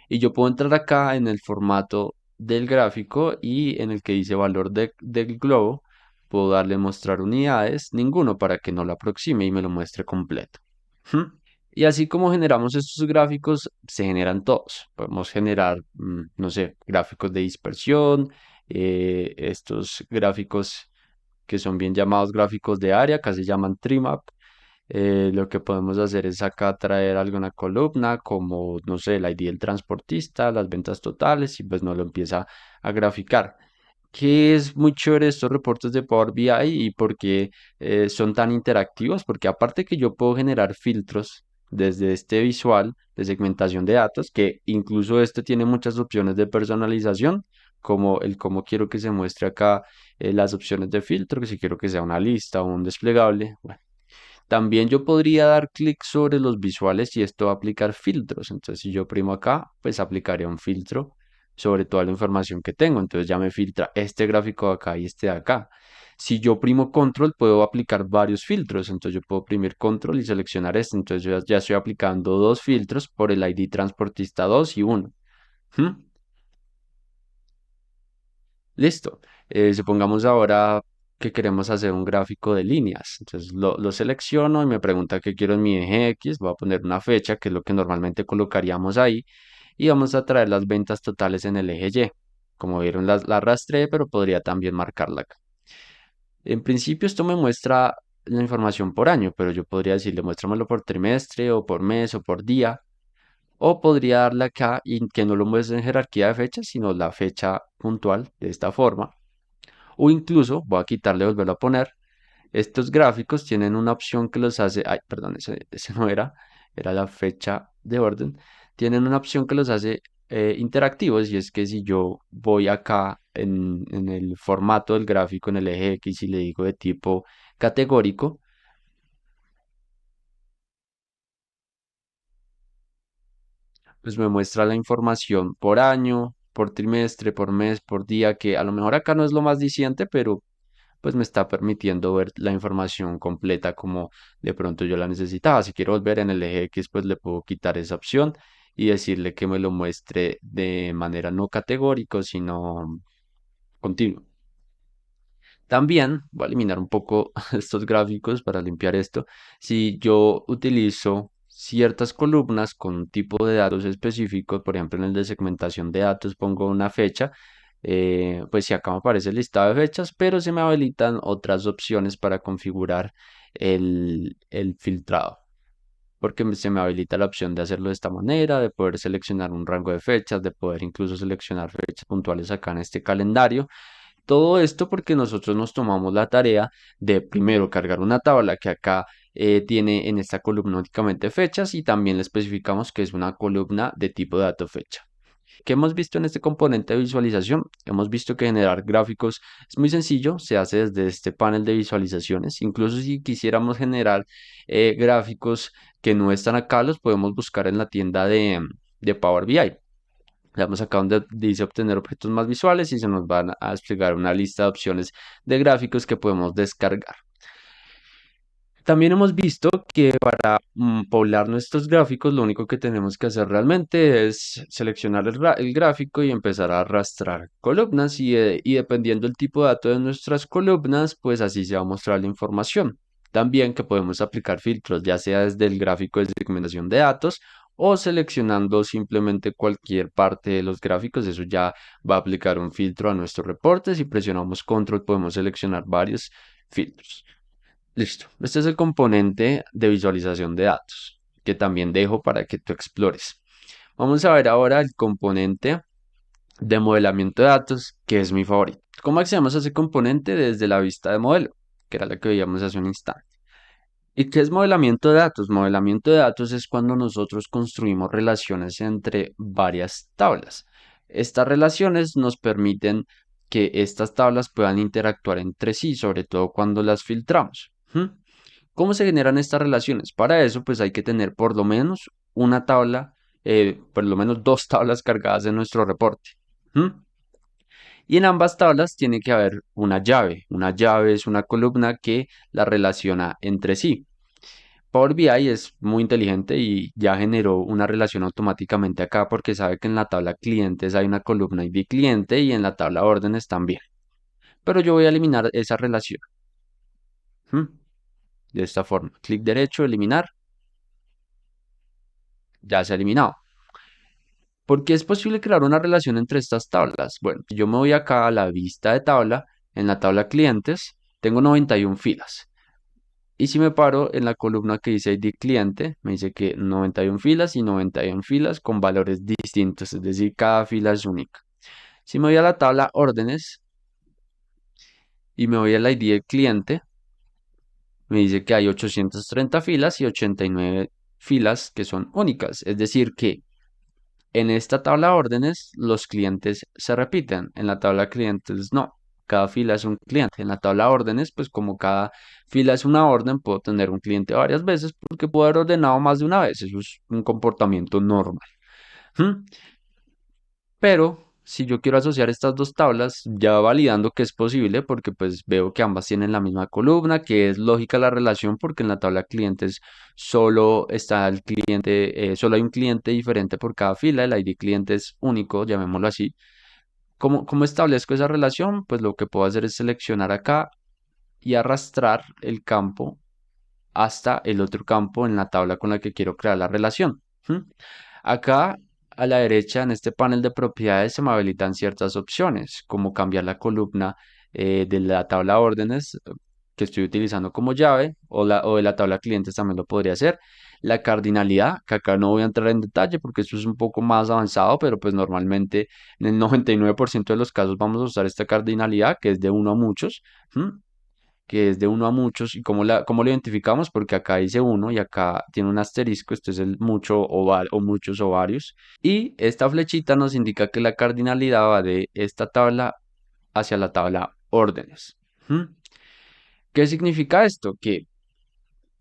Y yo puedo entrar acá en el formato del gráfico y en el que dice valor del globo, puedo darle mostrar unidades, ninguno para que no lo aproxime y me lo muestre completo. Y así como generamos estos gráficos, se generan todos. Podemos generar, no sé, gráficos de dispersión, estos gráficos que son bien llamados gráficos de área, acá se llaman trimap. Lo que podemos hacer es acá traer alguna columna como, no sé, el ID del transportista, las ventas totales y pues nos lo empieza a graficar. Que es muy chévere estos reportes de Power BI y por qué son tan interactivos, porque aparte que yo puedo generar filtros desde este visual de segmentación de datos, que incluso este tiene muchas opciones de personalización, como el cómo quiero que se muestre acá las opciones de filtro, que si quiero que sea una lista o un desplegable. Bueno, también yo podría dar clic sobre los visuales y esto va a aplicar filtros. Entonces, si yo oprimo acá, pues aplicaría un filtro sobre toda la información que tengo. Entonces ya me filtra este gráfico de acá y este de acá. Si yo oprimo control, puedo aplicar varios filtros. Entonces yo puedo oprimir control y seleccionar este. Entonces yo ya estoy aplicando dos filtros por el ID transportista 2 y 1. Listo. Supongamos ahora que queremos hacer un gráfico de líneas. Entonces lo selecciono y me pregunta qué quiero en mi eje X. Voy a poner una fecha, que es lo que normalmente colocaríamos ahí. Y vamos a traer las ventas totales en el eje Y. Como vieron, la arrastré, pero podría también marcarla acá. En principio esto me muestra la información por año, pero yo podría decirle muéstramelo por trimestre o por mes o por día. O podría darle acá y que no lo muestre en jerarquía de fechas, sino la fecha puntual de esta forma. O incluso, voy a quitarle, volverlo a poner. Estos gráficos tienen una opción que los hace, ay, perdón, ese no era la fecha de orden. Tienen una opción que los hace interactivos y es que si yo voy acá en el formato del gráfico, en el eje X y le digo de tipo categórico, pues me muestra la información por año, por trimestre, por mes, por día, que a lo mejor acá no es lo más diciente, pero pues me está permitiendo ver la información completa como de pronto yo la necesitaba. Si quiero volver en el eje X, pues le puedo quitar esa opción y decirle que me lo muestre de manera no categórico, sino continua. También voy a eliminar un poco estos gráficos para limpiar esto. Si yo utilizo ciertas columnas con un tipo de datos específicos, por ejemplo en el de segmentación de datos pongo una fecha, pues si acá me aparece el listado de fechas, pero se me habilitan otras opciones para configurar el filtrado. Porque se me habilita la opción de hacerlo de esta manera, de poder seleccionar un rango de fechas, de poder incluso seleccionar fechas puntuales acá en este calendario. Todo esto porque nosotros nos tomamos la tarea de primero cargar una tabla que acá tiene en esta columna únicamente fechas y también le especificamos que es una columna de tipo dato fecha. ¿Qué hemos visto en este componente de visualización? Hemos visto que generar gráficos es muy sencillo, se hace desde este panel de visualizaciones. Incluso si quisiéramos generar gráficos que no están acá, los podemos buscar en la tienda de Power BI. Le damos acá donde dice obtener objetos más visuales y se nos van a desplegar una lista de opciones de gráficos que podemos descargar. También hemos visto que para poblar nuestros gráficos, lo único que tenemos que hacer realmente es seleccionar el gráfico y empezar a arrastrar columnas y dependiendo del tipo de dato de nuestras columnas, pues así se va a mostrar la información. También que podemos aplicar filtros, ya sea desde el gráfico de segmentación de datos o seleccionando simplemente cualquier parte de los gráficos. Eso ya va a aplicar un filtro a nuestros reportes. Si presionamos control podemos seleccionar varios filtros. Listo. Este es el componente de visualización de datos, que también dejo para que tú explores. Vamos a ver ahora el componente de modelamiento de datos, que es mi favorito. ¿Cómo accedemos a ese componente? Desde la vista de modelo, que era la que veíamos hace un instante. ¿Y qué es modelamiento de datos? Modelamiento de datos es cuando nosotros construimos relaciones entre varias tablas. Estas relaciones nos permiten que estas tablas puedan interactuar entre sí, sobre todo cuando las filtramos. ¿Cómo se generan estas relaciones? Para eso, pues hay que tener por lo menos una tabla, por lo menos dos tablas cargadas en nuestro reporte. Y en ambas tablas tiene que haber una llave. Una llave es una columna que la relaciona entre sí. Power BI es muy inteligente y ya generó una relación automáticamente acá porque sabe que en la tabla clientes hay una columna ID cliente y en la tabla órdenes también. Pero yo voy a eliminar esa relación. De esta forma. Clic derecho, eliminar. Ya se ha eliminado. ¿Por qué es posible crear una relación entre estas tablas? Bueno, yo me voy acá a la vista de tabla. En la tabla clientes tengo 91 filas. Y si me paro en la columna que dice ID cliente, me dice que 91 filas y 91 filas con valores distintos, es decir, cada fila es única. Si me voy a la tabla órdenes y me voy al ID del cliente, me dice que hay 830 filas y 89 filas que son únicas. Es decir, que en esta tabla órdenes los clientes se repiten, en la tabla clientes no. Cada fila es un cliente. En la tabla órdenes, pues como cada fila es una orden, puedo tener un cliente varias veces porque puedo haber ordenado más de una vez. Eso es un comportamiento normal. ¿Mm? Pero si yo quiero asociar estas dos tablas, ya validando que es posible, porque pues veo que ambas tienen la misma columna, que es lógica la relación, porque en la tabla clientes solo está el cliente, solo hay un cliente diferente por cada fila, el ID cliente es único, llamémoslo así. ¿Cómo establezco esa relación? Pues lo que puedo hacer es seleccionar acá y arrastrar el campo hasta el otro campo en la tabla con la que quiero crear la relación. Acá a la derecha en este panel de propiedades se me habilitan ciertas opciones, como cambiar la columna de la tabla órdenes que estoy utilizando como llave o de la tabla clientes también lo podría hacer. La cardinalidad, que acá no voy a entrar en detalle porque esto es un poco más avanzado, pero pues normalmente en el 99% de los casos vamos a usar esta cardinalidad que es de uno a muchos. Que es de uno a muchos. ¿Y cómo lo identificamos? Porque acá dice uno y acá tiene un asterisco, esto es el mucho o muchos o varios. Y esta flechita nos indica que la cardinalidad va de esta tabla hacia la tabla órdenes. ¿Qué significa esto? Que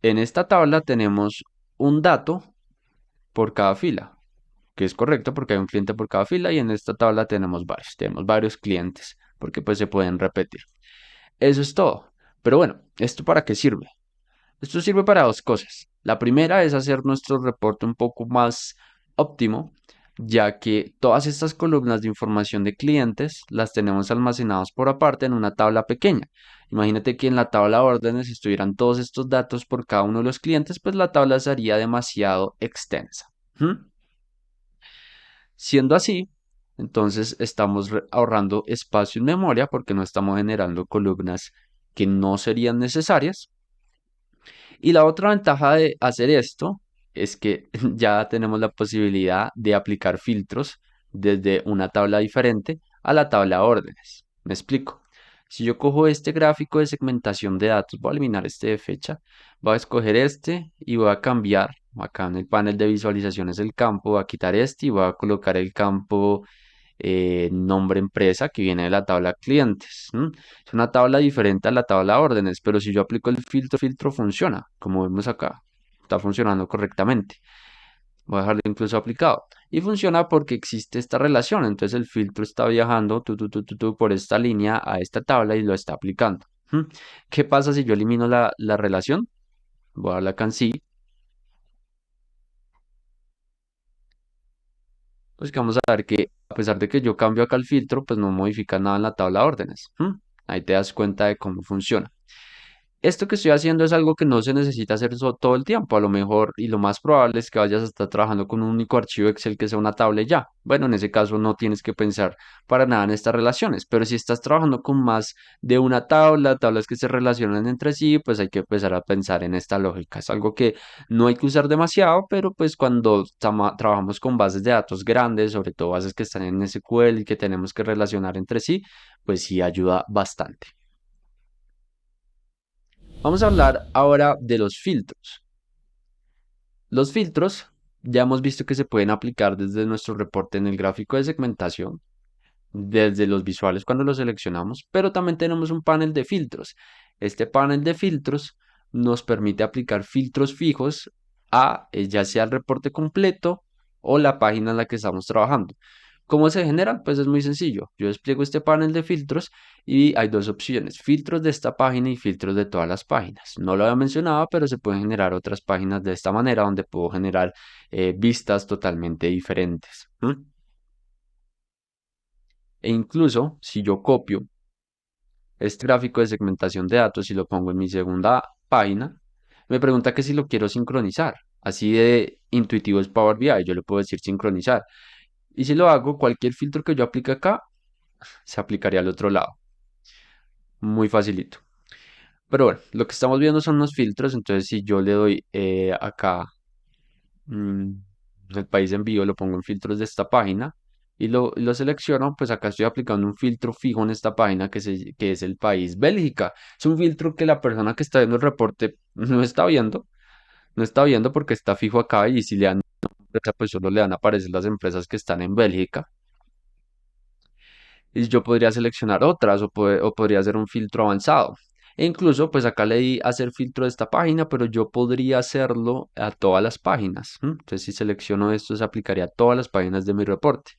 en esta tabla tenemos un dato por cada fila, que es correcto porque hay un cliente por cada fila y en esta tabla tenemos varios clientes porque pues se pueden repetir. Eso es todo. Pero bueno, ¿esto para qué sirve? Esto sirve para dos cosas. La primera es hacer nuestro reporte un poco más óptimo, ya que todas estas columnas de información de clientes las tenemos almacenadas por aparte en una tabla pequeña. Imagínate que en la tabla órdenes estuvieran todos estos datos por cada uno de los clientes, pues la tabla sería demasiado extensa. Siendo así, entonces estamos ahorrando espacio en memoria porque no estamos generando columnas que no serían necesarias. Y la otra ventaja de hacer esto es que ya tenemos la posibilidad de aplicar filtros desde una tabla diferente a la tabla órdenes. Me explico. Si yo cojo este gráfico de segmentación de datos, voy a eliminar este de fecha, voy a escoger este y voy a cambiar Acá en el panel de visualizaciones del campo, voy a quitar este y voy a colocar el campo nombre empresa que viene de la tabla clientes. Es una tabla diferente a la tabla órdenes, pero si yo aplico el filtro funciona, como vemos acá. Está funcionando correctamente. Voy a dejarlo incluso aplicado. Y funciona porque existe esta relación. Entonces el filtro está viajando por esta línea a esta tabla y lo está aplicando. ¿Qué pasa si yo elimino la relación? Voy a darle acá en sí. Pues que vamos a ver que a pesar de que yo cambio acá el filtro, pues no modifica nada en la tabla de órdenes. Ahí te das cuenta de cómo funciona. Esto que estoy haciendo es algo que no se necesita hacer todo el tiempo. A lo mejor y lo más probable es que vayas a estar trabajando con un único archivo Excel que sea una tabla y ya. Bueno, en ese caso no tienes que pensar para nada en estas relaciones. Pero si estás trabajando con más de una tabla, tablas que se relacionan entre sí, pues hay que empezar a pensar en esta lógica. Es algo que no hay que usar demasiado, pero pues cuando trabajamos con bases de datos grandes, sobre todo bases que están en SQL y que tenemos que relacionar entre sí, pues sí ayuda bastante. Vamos a hablar ahora de los filtros. Los filtros ya hemos visto que se pueden aplicar desde nuestro reporte en el gráfico de segmentación, desde los visuales cuando los seleccionamos, pero también tenemos un panel de filtros. Este panel de filtros nos permite aplicar filtros fijos a ya sea el reporte completo o la página en la que estamos trabajando. ¿Cómo se generan? Pues es muy sencillo. Yo despliego este panel de filtros y hay dos opciones, filtros de esta página y filtros de todas las páginas. No lo había mencionado, pero se pueden generar otras páginas de esta manera donde puedo generar vistas totalmente diferentes. E incluso si yo copio este gráfico de segmentación de datos y lo pongo en mi segunda página, me pregunta que si lo quiero sincronizar. Así de intuitivo es Power BI, yo le puedo decir sincronizar. Y si lo hago, cualquier filtro que yo aplique acá, se aplicaría al otro lado. Muy facilito. Pero bueno, lo que estamos viendo son unos filtros, entonces si yo le doy acá mm, el país de envío, lo pongo en filtros de esta página y lo selecciono, pues acá estoy aplicando un filtro fijo en esta página que es el país Bélgica. Es un filtro que la persona que está viendo el reporte no está viendo porque está fijo acá y si le dan empresa, pues solo le dan a aparecer las empresas que están en Bélgica. Y yo podría seleccionar otras o podría hacer un filtro avanzado. E incluso, pues acá le di hacer filtro de esta página, pero yo podría hacerlo a todas las páginas. Entonces, si selecciono esto, se aplicaría a todas las páginas de mi reporte.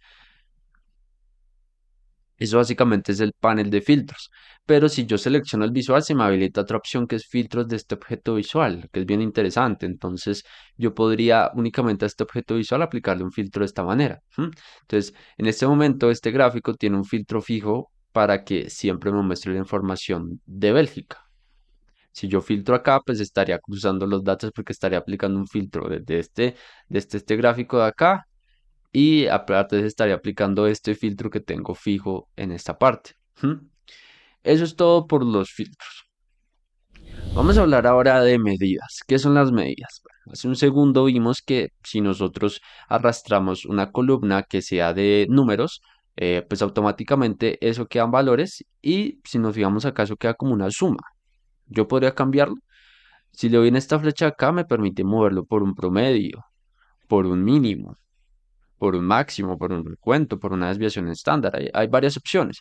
Eso básicamente es el panel de filtros. Pero si yo selecciono el visual, se me habilita otra opción que es filtros de este objeto visual, que es bien interesante. Entonces, yo podría únicamente a este objeto visual aplicarle un filtro de esta manera. Entonces, en este momento, este gráfico tiene un filtro fijo para que siempre me muestre la información de Bélgica. Si yo filtro acá, pues estaría cruzando los datos porque estaría aplicando un filtro desde este gráfico de acá y aparte estaría aplicando este filtro que tengo fijo en esta parte. Eso es todo por los filtros. Vamos a hablar ahora de medidas. ¿Qué son las medidas? Bueno, hace un segundo vimos que si nosotros arrastramos una columna que sea de números, pues automáticamente eso quedan valores y si nos fijamos acá eso queda como una suma. Yo podría cambiarlo. Si le doy en esta flecha acá me permite moverlo por un promedio, por un mínimo, por un máximo, por un recuento, por una desviación estándar. Hay varias opciones,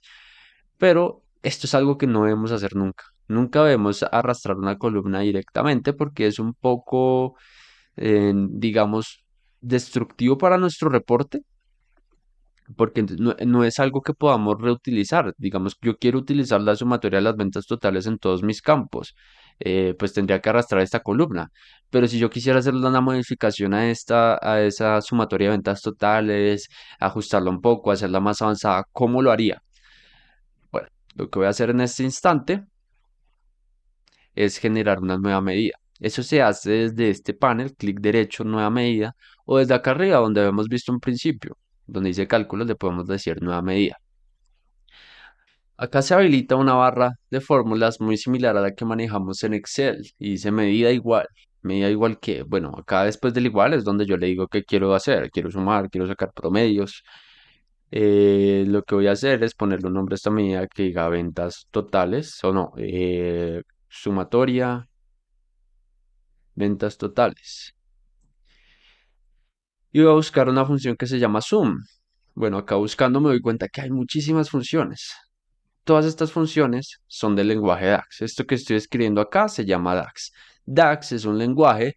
pero esto es algo que no debemos hacer nunca. Nunca debemos arrastrar una columna directamente porque es un poco, digamos, destructivo para nuestro reporte, porque no es algo que podamos reutilizar. Digamos, yo quiero utilizar la sumatoria de las ventas totales en todos mis campos, pues tendría que arrastrar esta columna. Pero si yo quisiera hacerle una modificación a esa sumatoria de ventas totales, ajustarla un poco, hacerla más avanzada, ¿cómo lo haría? Bueno, lo que voy a hacer en este instante es generar una nueva medida. Eso se hace desde este panel, clic derecho, nueva medida, o desde acá arriba, donde habíamos visto un principio, donde dice cálculos, le podemos decir nueva medida. Acá se habilita una barra de fórmulas muy similar a la que manejamos en Excel y dice medida igual. Medida igual que, bueno, acá después del igual es donde yo le digo qué quiero hacer. Quiero sumar, quiero sacar promedios. Lo que voy a hacer es ponerle un nombre a esta medida que diga ventas totales o no, sumatoria, ventas totales. y voy a buscar una función que se llama zoom. Bueno, acá buscando me doy cuenta que hay muchísimas funciones. Todas estas funciones son del lenguaje DAX. Esto que estoy escribiendo acá se llama DAX. DAX es un lenguaje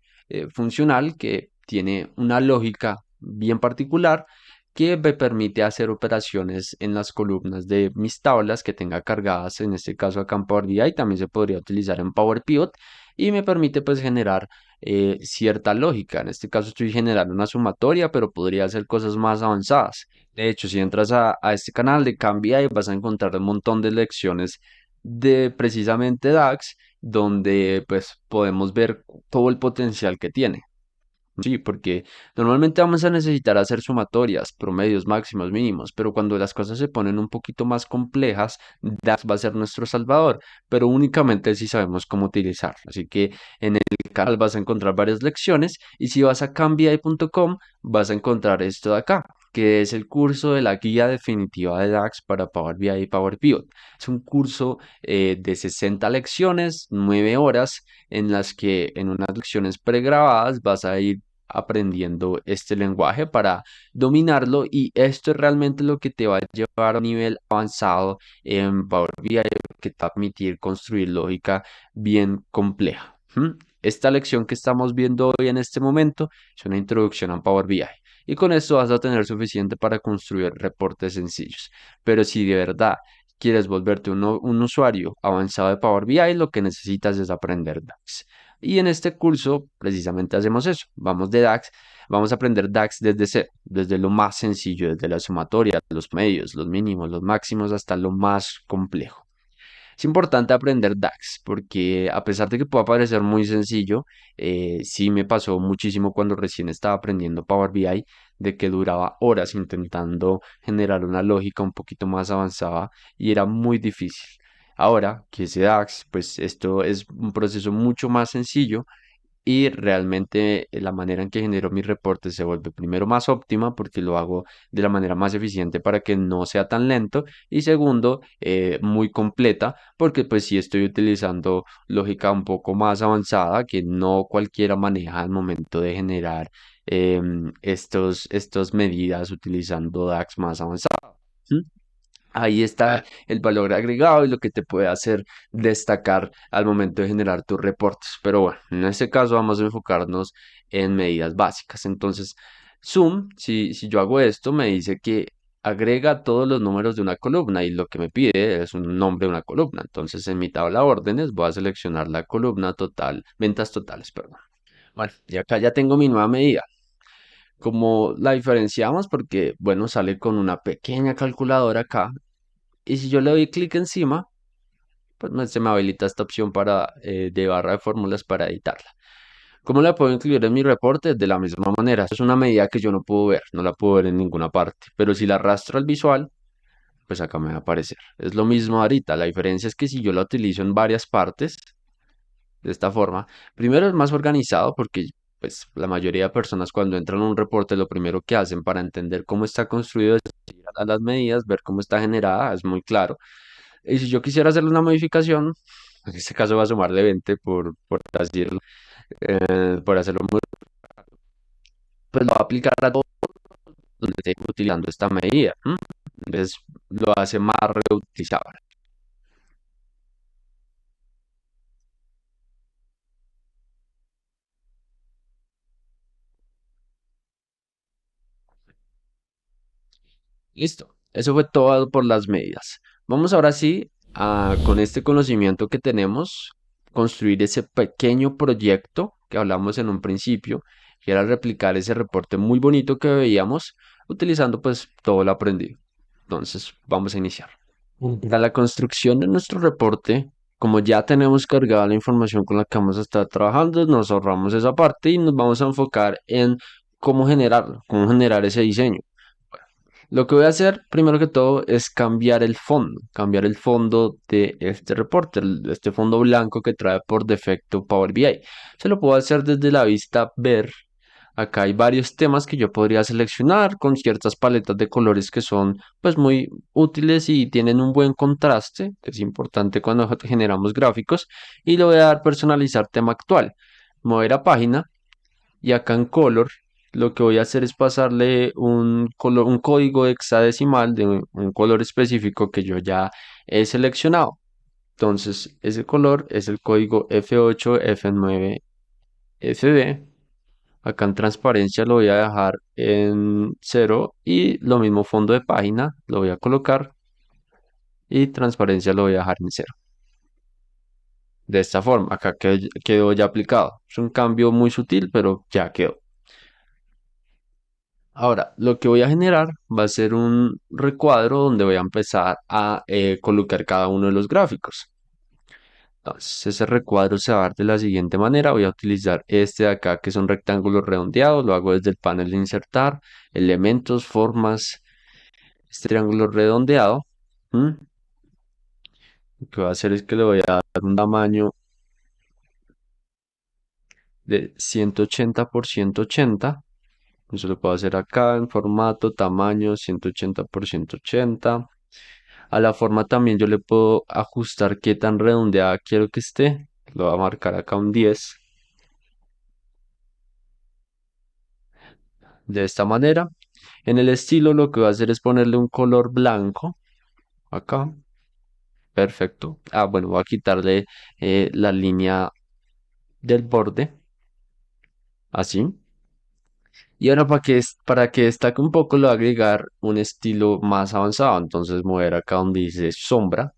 funcional que tiene una lógica bien particular que me permite hacer operaciones en las columnas de mis tablas que tenga cargadas, en este caso acá en Power BI, también se podría utilizar en Power Pivot y me permite pues generar cierta lógica. En este caso estoy generando una sumatoria, pero podría hacer cosas más avanzadas. De hecho, si entras a este canal de Cambia, vas a encontrar un montón de lecciones de precisamente DAX, donde pues podemos ver todo el potencial que tiene. Sí, porque normalmente vamos a necesitar hacer sumatorias, promedios, máximos, mínimos, pero cuando las cosas se ponen un poquito más complejas, DAX va a ser nuestro salvador, pero únicamente si sabemos cómo utilizarlo. Así que en el canal vas a encontrar varias lecciones y si vas a cambia.com vas a encontrar esto de acá, que es el curso de la guía definitiva de DAX para Power BI y Power Pivot. Es un curso de 60 lecciones, 9 horas, en las que en unas lecciones pregrabadas vas a ir aprendiendo este lenguaje para dominarlo y esto es realmente lo que te va a llevar a un nivel avanzado en Power BI que te va a permitir construir lógica bien compleja. ¿Mm? Esta lección que estamos viendo hoy en este momento es una introducción a Power BI y con esto vas a tener suficiente para construir reportes sencillos. Pero si de verdad quieres volverte un usuario avanzado de Power BI, lo que necesitas es aprender DAX. Y en este curso precisamente hacemos eso. Vamos de DAX, vamos a aprender DAX desde cero, desde lo más sencillo, desde la sumatoria, los medios, los mínimos, los máximos, hasta lo más complejo. Es importante aprender DAX porque a pesar de que pueda parecer muy sencillo, sí me pasó muchísimo cuando recién estaba aprendiendo Power BI, de que duraba horas intentando generar una lógica un poquito más avanzada y era muy difícil. Ahora que sé DAX, pues esto es un proceso mucho más sencillo y realmente la manera en que genero mis reportes se vuelve primero más óptima porque lo hago de la manera más eficiente para que no sea tan lento y segundo muy completa porque pues sí estoy utilizando lógica un poco más avanzada que no cualquiera maneja al momento de generar estos medidas utilizando DAX más avanzado. ¿Sí? Ahí está el valor agregado y lo que te puede hacer destacar al momento de generar tus reportes. Pero bueno, en este caso vamos a enfocarnos en medidas básicas. Entonces, Zoom, si yo hago esto, me dice que agrega todos los números de una columna y lo que me pide es un nombre de una columna. Entonces, en mi tabla de órdenes voy a seleccionar la columna total, ventas totales, perdón. Bueno, y acá ya tengo mi nueva medida. Como la diferenciamos porque, bueno, sale con una pequeña calculadora acá y si yo le doy clic encima, pues se me habilita esta opción de barra de fórmulas para editarla. ¿Cómo la puedo incluir en mi reporte? De la misma manera. Esto es una medida que yo no puedo ver, no la puedo ver en ninguna parte. Pero si la arrastro al visual, pues acá me va a aparecer. Es lo mismo ahorita. La diferencia es que si yo la utilizo en varias partes, de esta forma, primero es más organizado porque pues la mayoría de personas cuando entran a un reporte lo primero que hacen para entender cómo está construido es ir a las medidas, ver cómo está generada, es muy claro. Y si yo quisiera hacerle una modificación, en este caso va a sumar de 20 por decirlo, por hacerlo muy, pues lo va a aplicar a todo donde esté utilizando esta medida. ¿M? Entonces lo hace más reutilizable. Listo. Eso fue todo por las medidas. Vamos ahora sí a, con este conocimiento que tenemos, construir ese pequeño proyecto que hablamos en un principio, que era replicar ese reporte muy bonito que veíamos utilizando pues todo lo aprendido. Entonces, vamos a iniciar. Para la construcción de nuestro reporte, como ya tenemos cargada la información con la que vamos a estar trabajando, nos ahorramos esa parte y nos vamos a enfocar en cómo generarlo, cómo generar ese diseño. Lo que voy a hacer, primero que todo, es cambiar el fondo de este reporte, este fondo blanco que trae por defecto Power BI. Se lo puedo hacer desde la vista ver. Acá hay varios temas que yo podría seleccionar con ciertas paletas de colores que son pues muy útiles y tienen un buen contraste, que es importante cuando generamos gráficos. Y le voy a dar personalizar tema actual, mover a página y acá en color lo que voy a hacer es pasarle un color, un código hexadecimal de un color específico que yo ya he seleccionado. Entonces, ese color es el código F8, F9, FB. Acá en transparencia lo voy a dejar en cero y lo mismo fondo de página lo voy a colocar y transparencia lo voy a dejar en cero. De esta forma, acá quedó ya aplicado. Es un cambio muy sutil, pero ya quedó. Ahora, lo que voy a generar va a ser un recuadro donde voy a empezar a colocar cada uno de los gráficos. Entonces, ese recuadro se va a dar de la siguiente manera. Voy a utilizar este de acá, que es un rectángulo redondeado. Lo hago desde el panel de insertar, elementos, formas, este triángulo redondeado. ¿Mm? Lo que voy a hacer es que le voy a dar un tamaño de 180 por 180. Eso lo puedo hacer acá en formato, tamaño 180 por 180. A la forma también yo le puedo ajustar qué tan redondeada quiero que esté. Lo voy a marcar acá un 10. De esta manera. En el estilo lo que voy a hacer es ponerle un color blanco. Acá. Perfecto. Ah, bueno, voy a quitarle la línea del borde. Así. Y ahora para que destaque un poco, le voy a agregar un estilo más avanzado. Entonces mover acá donde dice sombra.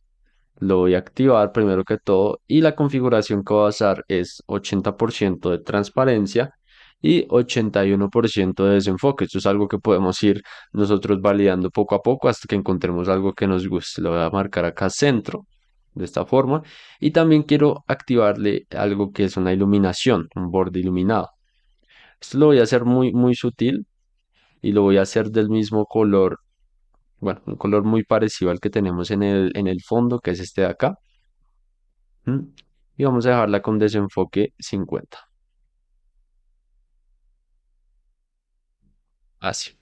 Lo voy a activar primero que todo y la configuración que voy a usar es 80% de transparencia y 81% de desenfoque. Esto es algo que podemos ir nosotros validando poco a poco hasta que encontremos algo que nos guste. Lo voy a marcar acá centro de esta forma y también quiero activarle algo que es una iluminación, un borde iluminado. Esto lo voy a hacer muy sutil y lo voy a hacer del mismo color, bueno, un color muy parecido al que tenemos en el fondo, que es este de acá. ¿Mm? Y vamos a dejarla con desenfoque 50. Así.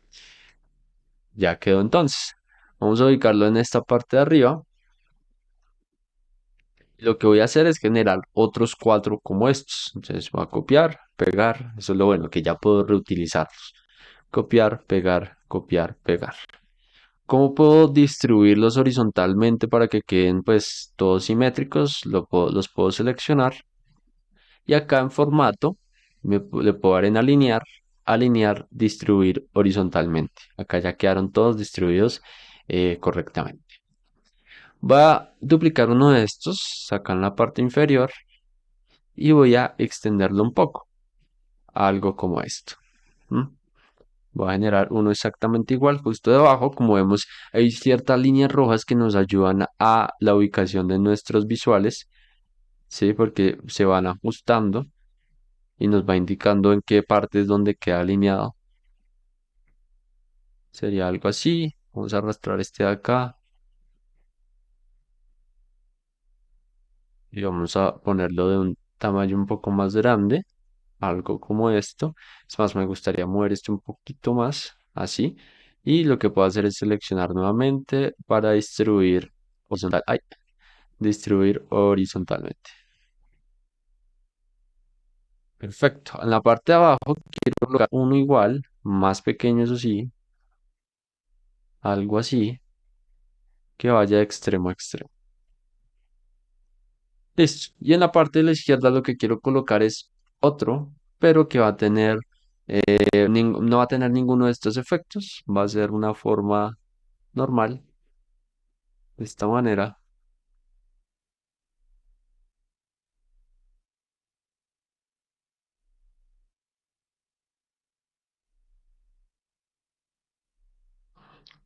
Ya quedó entonces. Vamos a ubicarlo en esta parte de arriba. Lo que voy a hacer es generar otros cuatro como estos. Entonces voy a copiar, pegar. Eso es lo bueno, que ya puedo reutilizarlos. Copiar, pegar, copiar, pegar. ¿Cómo puedo distribuirlos horizontalmente para que queden pues todos simétricos? Los puedo seleccionar y acá en formato le puedo dar en alinear, alinear, distribuir horizontalmente. Acá ya quedaron todos distribuidos correctamente. Voy a duplicar uno de estos, acá en la parte inferior, y voy a extenderlo un poco, algo como esto. ¿Mm? Voy a generar uno exactamente igual, justo debajo. Como vemos, hay ciertas líneas rojas que nos ayudan a la ubicación de nuestros visuales, ¿sí? Porque se van ajustando y nos va indicando en qué parte es donde queda alineado. Sería algo así. Vamos a arrastrar este de acá y vamos a ponerlo de un tamaño un poco más grande, algo como esto. Es más, me gustaría mover esto un poquito más, así. Y lo que puedo hacer es seleccionar nuevamente para distribuir distribuir horizontalmente. Perfecto. En la parte de abajo quiero colocar uno igual, más pequeño, eso sí, algo así, que vaya de extremo a extremo. Listo. Y en la parte de la izquierda lo que quiero colocar es otro, pero que va a tener, no va a tener ninguno de estos efectos. Va a ser una forma normal, de esta manera.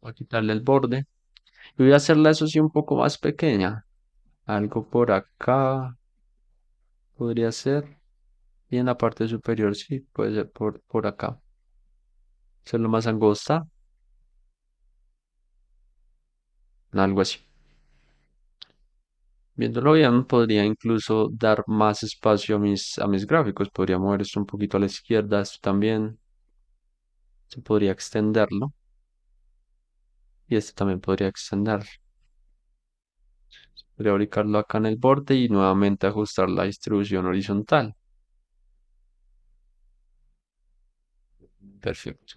Voy a quitarle el borde. Y voy a hacerla eso sí un poco más pequeña. Algo por acá podría ser. Y en la parte superior sí, puede ser por acá. Hacerlo más angosta, algo así. Viéndolo bien, podría incluso dar más espacio a mis gráficos. Podría mover esto un poquito a la izquierda, esto también. Se podría extenderlo. Y este también podría extender. Podría ubicarlo acá en el borde y nuevamente ajustar la distribución horizontal. Perfecto.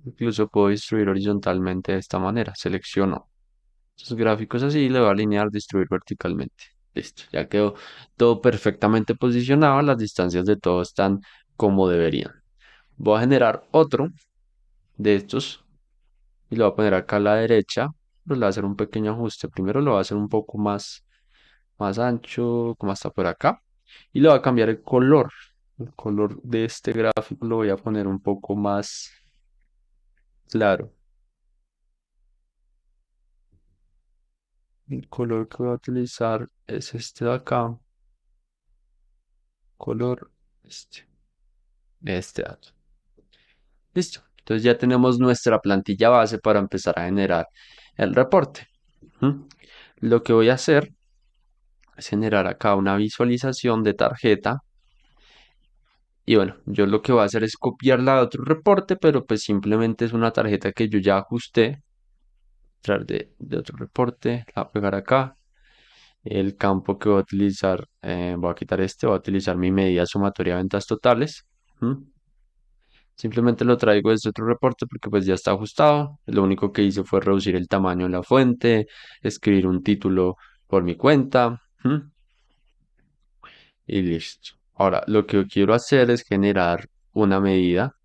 Incluso puedo distribuir horizontalmente de esta manera. Selecciono sus gráficos así y le voy a alinear, distribuir verticalmente. Listo, ya quedó todo perfectamente posicionado. Las distancias de todo están como deberían. Voy a generar otro de estos y lo voy a poner acá a la derecha. Pero le voy a hacer un pequeño ajuste. Primero lo voy a hacer un poco más ancho, como hasta por acá. Y le voy a cambiar el color. El color de este gráfico lo voy a poner un poco más claro. El color que voy a utilizar es este de acá. Color este de aquí. Listo. Entonces ya tenemos nuestra plantilla base para empezar a generar el reporte. ¿Mm? Lo que voy a hacer es generar acá una visualización de tarjeta. Y bueno, yo lo que voy a hacer es copiarla de otro reporte, pero pues simplemente es una tarjeta que yo ya ajusté. Traer de otro reporte, la voy a pegar acá. El campo que voy a utilizar, voy a quitar este, voy a utilizar mi medida sumatoria de ventas totales. ¿Mm? Simplemente lo traigo desde otro reporte porque pues ya está ajustado. Lo único que hice fue reducir el tamaño de la fuente, escribir un título por mi cuenta. Y listo. Ahora, lo que yo quiero hacer es generar una medida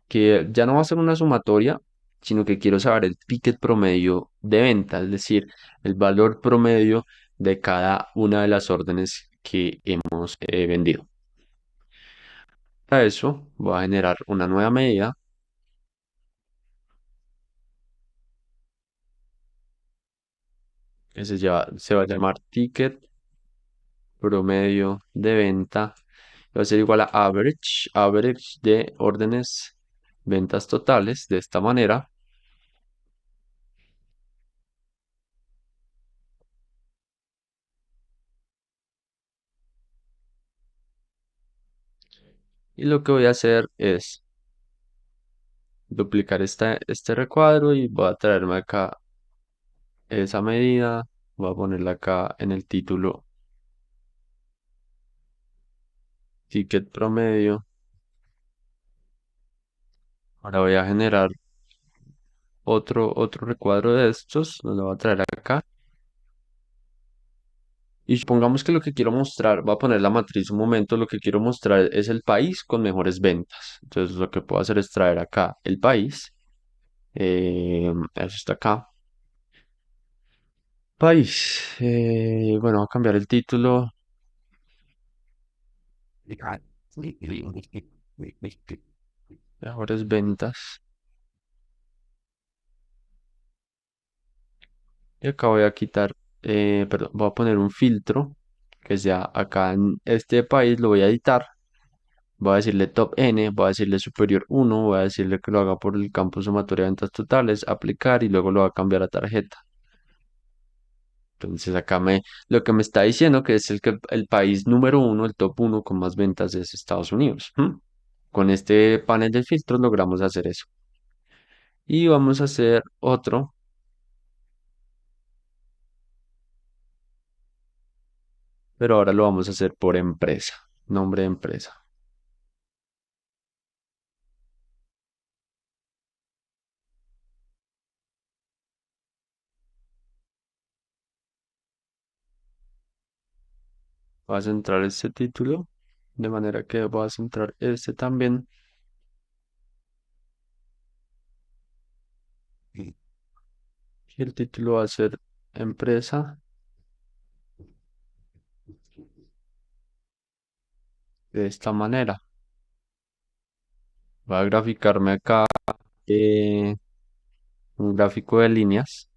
que ya no va a ser una sumatoria, sino que quiero saber el ticket promedio de venta, es decir, el valor promedio de cada una de las órdenes que hemos vendido. Para eso voy a generar una nueva medida que se va a llamar ticket promedio de venta. Va a ser igual a average de órdenes ventas totales, de esta manera. Y lo que voy a hacer es duplicar este recuadro y voy a traerme acá esa medida. Voy a ponerla acá en el título ticket promedio. Ahora voy a generar otro recuadro de estos. Lo voy a traer acá. Y supongamos que lo que quiero mostrar, voy a poner la matriz un momento, lo que quiero mostrar es el país con mejores ventas. Entonces lo que puedo hacer es traer acá el país. Eso está acá. País. Bueno, voy a cambiar el título. Mejores ventas. Y acá voy a quitar, perdón, voy a poner un filtro que sea acá en este país, lo voy a editar. Voy a decirle top N, voy a decirle superior 1, voy a decirle que lo haga por el campo sumatorio de ventas totales, aplicar y luego lo va a cambiar a tarjeta. Entonces lo que me está diciendo que es el país número uno, el top uno con más ventas es Estados Unidos. Con este panel de filtros logramos hacer eso. Y vamos a hacer otro, pero ahora lo vamos a hacer por empresa, nombre de empresa. Voy a centrar este título, de manera que voy a centrar este también. Y el título va a ser empresa de esta manera. Voy a graficarme acá eh, un gráfico de líneas.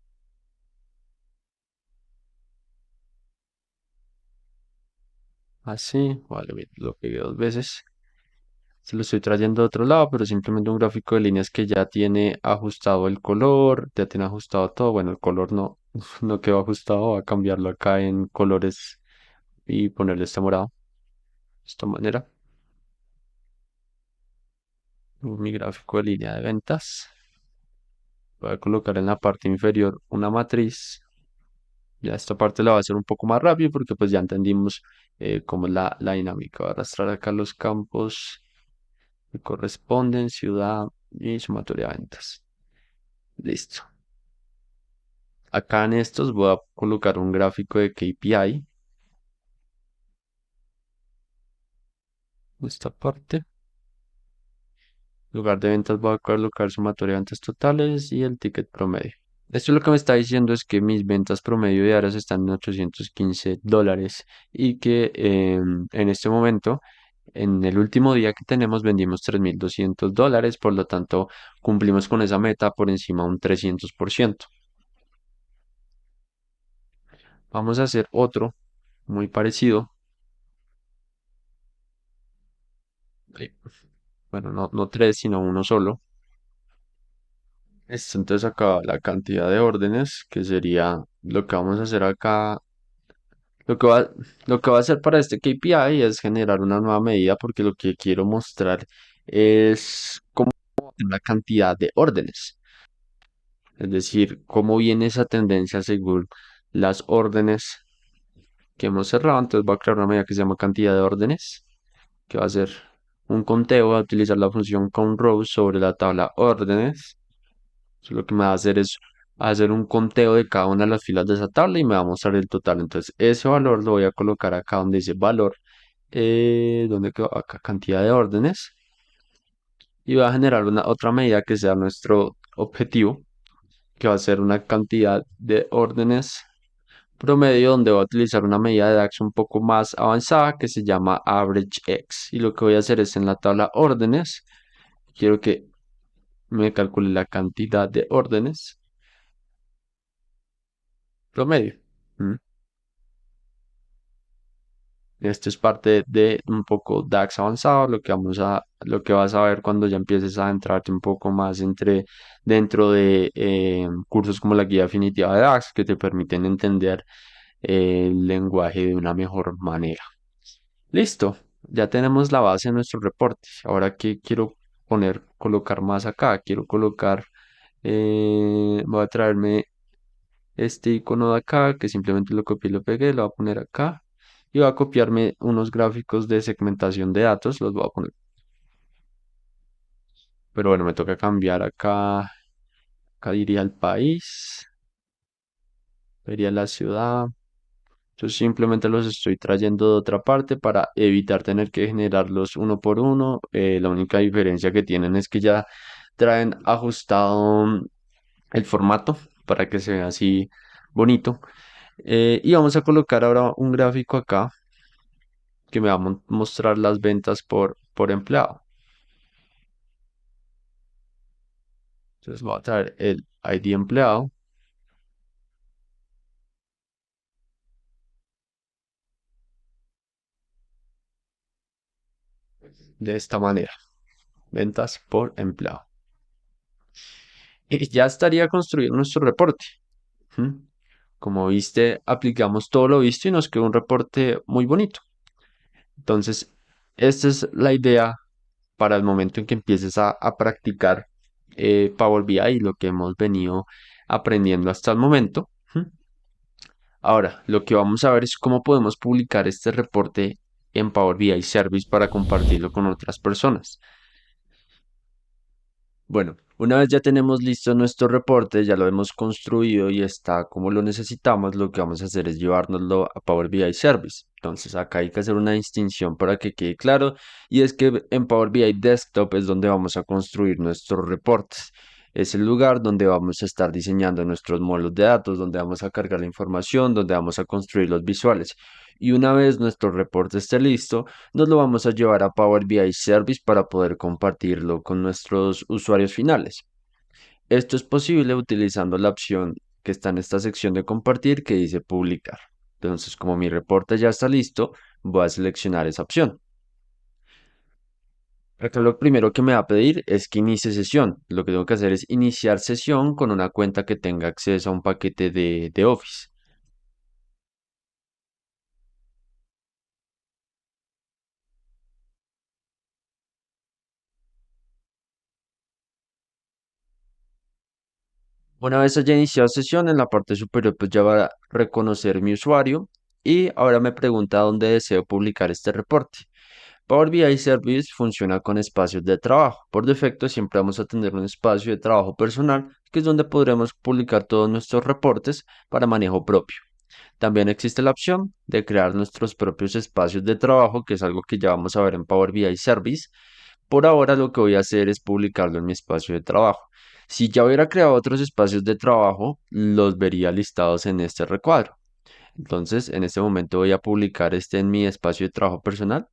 Así, vale, bien, lo pegué dos veces. Se lo estoy trayendo de otro lado, pero simplemente un gráfico de líneas que ya tiene ajustado el color, ya tiene ajustado todo. Bueno, el color no, no quedó ajustado, voy a cambiarlo acá en colores y ponerle este morado. De esta manera. Mi gráfico de línea de ventas. Voy a colocar en la parte inferior una matriz Ya esta parte la va a hacer un poco más rápido porque pues ya entendimos cómo es la dinámica. Voy a arrastrar acá los campos que corresponden, ciudad y sumatoria de ventas. Listo. Acá en estos voy a colocar un gráfico de KPI. Esta parte. Lugar de ventas voy a colocar sumatoria de ventas totales y el ticket promedio. Esto lo que me está diciendo es que mis ventas promedio diarias están en $815 y que en este momento, en el último día que tenemos, vendimos $3.200, por lo tanto cumplimos con esa meta por encima de un 300%. Vamos a hacer otro muy parecido. Ay, bueno, no tres, sino uno solo. Esto, entonces acá la cantidad de órdenes, que sería lo que vamos a hacer acá. Lo que va, lo que va a hacer para este KPI es generar una nueva medida porque lo que quiero mostrar es cómo la cantidad de órdenes. Es decir, cómo viene esa tendencia según las órdenes que hemos cerrado. Entonces voy a crear una medida que se llama cantidad de órdenes, que va a ser un conteo, va a utilizar la función countRows sobre la tabla órdenes. Eso lo que me va a hacer es hacer un conteo de cada una de las filas de esa tabla y me va a mostrar el total. Entonces, ese valor lo voy a colocar acá donde dice valor, donde quedó acá cantidad de órdenes y voy a generar una otra medida que sea nuestro objetivo, que va a ser una cantidad de órdenes promedio, donde voy a utilizar una medida de DAX un poco más avanzada que se llama Average X. Y lo que voy a hacer es en la tabla órdenes, quiero que me calcule la cantidad de órdenes promedio. ¿Mm? Esto es parte de un poco DAX avanzado, lo que vas a ver cuando ya empieces a entrarte un poco más dentro de cursos como la guía definitiva de DAX que te permiten entender el lenguaje de una mejor manera. Listo, ya tenemos la base de nuestro reporte. Ahora, ¿qué quiero colocar más acá? Quiero colocar, voy a traerme este icono de acá, que simplemente lo copié y lo pegué, lo voy a poner acá. Y voy a copiarme unos gráficos de segmentación de datos, los voy a poner. Pero bueno, me toca cambiar acá. Acá diría el país, diría la ciudad. Entonces simplemente los estoy trayendo de otra parte para evitar tener que generarlos uno por uno. La única diferencia que tienen es que ya traen ajustado el formato para que se vea así bonito. Y vamos a colocar ahora un gráfico acá que me va a mostrar las ventas por empleado. Entonces voy a traer el ID empleado de esta manera. Ventas por empleado. Y ya estaría construido nuestro reporte. ¿Mm? Como viste, aplicamos todo lo visto y nos quedó un reporte muy bonito. Entonces, esta es la idea para el momento en que empieces a practicar Power BI y lo que hemos venido aprendiendo hasta el momento. ¿Mm? Ahora, lo que vamos a ver es cómo podemos publicar este reporte en Power BI Service para compartirlo con otras personas. Bueno, una vez ya tenemos listo nuestro reporte, ya lo hemos construido y está como lo necesitamos, lo que vamos a hacer es llevárnoslo a Power BI Service. Entonces acá hay que hacer una distinción para que quede claro y es que en Power BI Desktop es donde vamos a construir nuestros reportes. Es el lugar donde vamos a estar diseñando nuestros módulos de datos, donde vamos a cargar la información, donde vamos a construir los visuales. Y una vez nuestro reporte esté listo, nos lo vamos a llevar a Power BI Service para poder compartirlo con nuestros usuarios finales. Esto es posible utilizando la opción que está en esta sección de compartir que dice publicar. Entonces, como mi reporte ya está listo, voy a seleccionar esa opción. Acá lo primero que me va a pedir es que inicie sesión. Lo que tengo que hacer es iniciar sesión con una cuenta que tenga acceso a un paquete de Office. Una vez haya iniciado sesión, en la parte superior pues ya va a reconocer mi usuario y ahora me pregunta dónde deseo publicar este reporte. Power BI Service funciona con espacios de trabajo. Por defecto siempre vamos a tener un espacio de trabajo personal, que es donde podremos publicar todos nuestros reportes para manejo propio. También existe la opción de crear nuestros propios espacios de trabajo, que es algo que ya vamos a ver en Power BI Service. Por ahora lo que voy a hacer es publicarlo en mi espacio de trabajo. Si ya hubiera creado otros espacios de trabajo, los vería listados en este recuadro. Entonces, en este momento voy a publicar este en mi espacio de trabajo personal.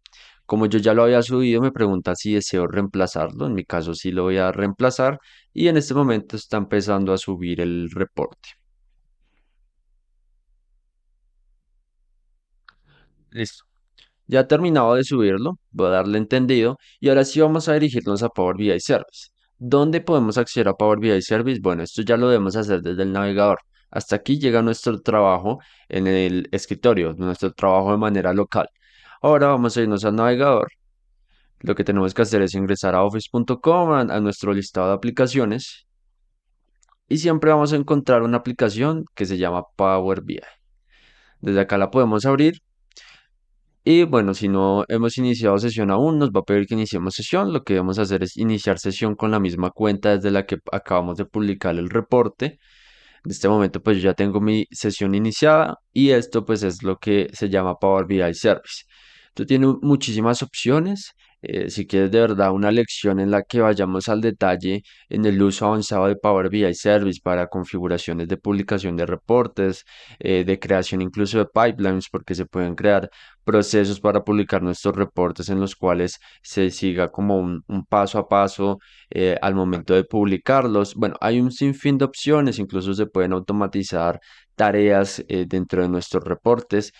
Como yo ya lo había subido, me pregunta si deseo reemplazarlo. En mi caso, sí lo voy a reemplazar. Y en este momento está empezando a subir el reporte. Listo. Ya he terminado de subirlo, voy a darle entendido y ahora sí vamos a dirigirnos a Power BI Service. ¿Dónde podemos acceder a Power BI Service? Bueno, esto ya lo debemos hacer desde el navegador. Hasta aquí llega nuestro trabajo en el escritorio, nuestro trabajo de manera local. Ahora vamos a irnos al navegador. Lo que tenemos que hacer es ingresar a office.com, a nuestro listado de aplicaciones y siempre vamos a encontrar una aplicación que se llama Power BI. Desde acá la podemos abrir. Y bueno, si no hemos iniciado sesión aún, nos va a pedir que iniciemos sesión. Lo que debemos hacer es iniciar sesión con la misma cuenta desde la que acabamos de publicar el reporte. En este momento pues yo ya tengo mi sesión iniciada y esto pues es lo que se llama Power BI Service. Esto tiene muchísimas opciones. Si quieres de verdad una lección en la que vayamos al detalle en el uso avanzado de Power BI Service para configuraciones de publicación de reportes, de creación incluso de pipelines, porque se pueden crear procesos para publicar nuestros reportes en los cuales se siga como un paso a paso al momento de publicarlos. Bueno, hay un sinfín de opciones, incluso se pueden automatizar tareas dentro de nuestros reportes.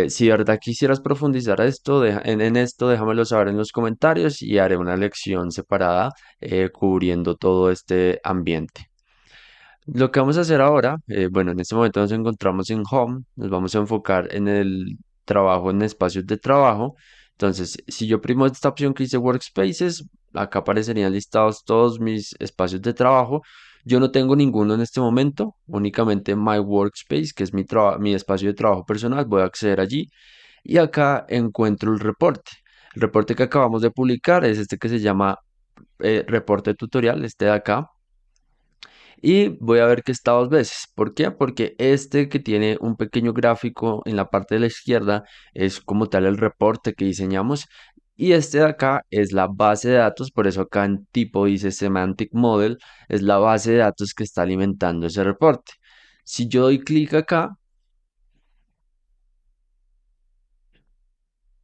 Si de verdad quisieras profundizar en esto, déjamelo saber en los comentarios y haré una lección separada cubriendo todo este ambiente. Lo que vamos a hacer ahora, bueno, en este momento nos encontramos en Home, nos vamos a enfocar en el trabajo, en espacios de trabajo. Entonces, si yo primo esta opción que dice Workspaces, acá aparecerían listados todos mis espacios de trabajo. Yo no tengo ninguno en este momento, únicamente My Workspace, que es mi espacio de trabajo personal. Voy a acceder allí y acá encuentro el reporte. El reporte que acabamos de publicar es este que se llama reporte tutorial, este de acá. Y voy a ver que está dos veces. ¿Por qué? Porque este que tiene un pequeño gráfico en la parte de la izquierda es como tal el reporte que diseñamos. Y este de acá es la base de datos, por eso acá en tipo dice Semantic Model, es la base de datos que está alimentando ese reporte. Si yo doy clic acá,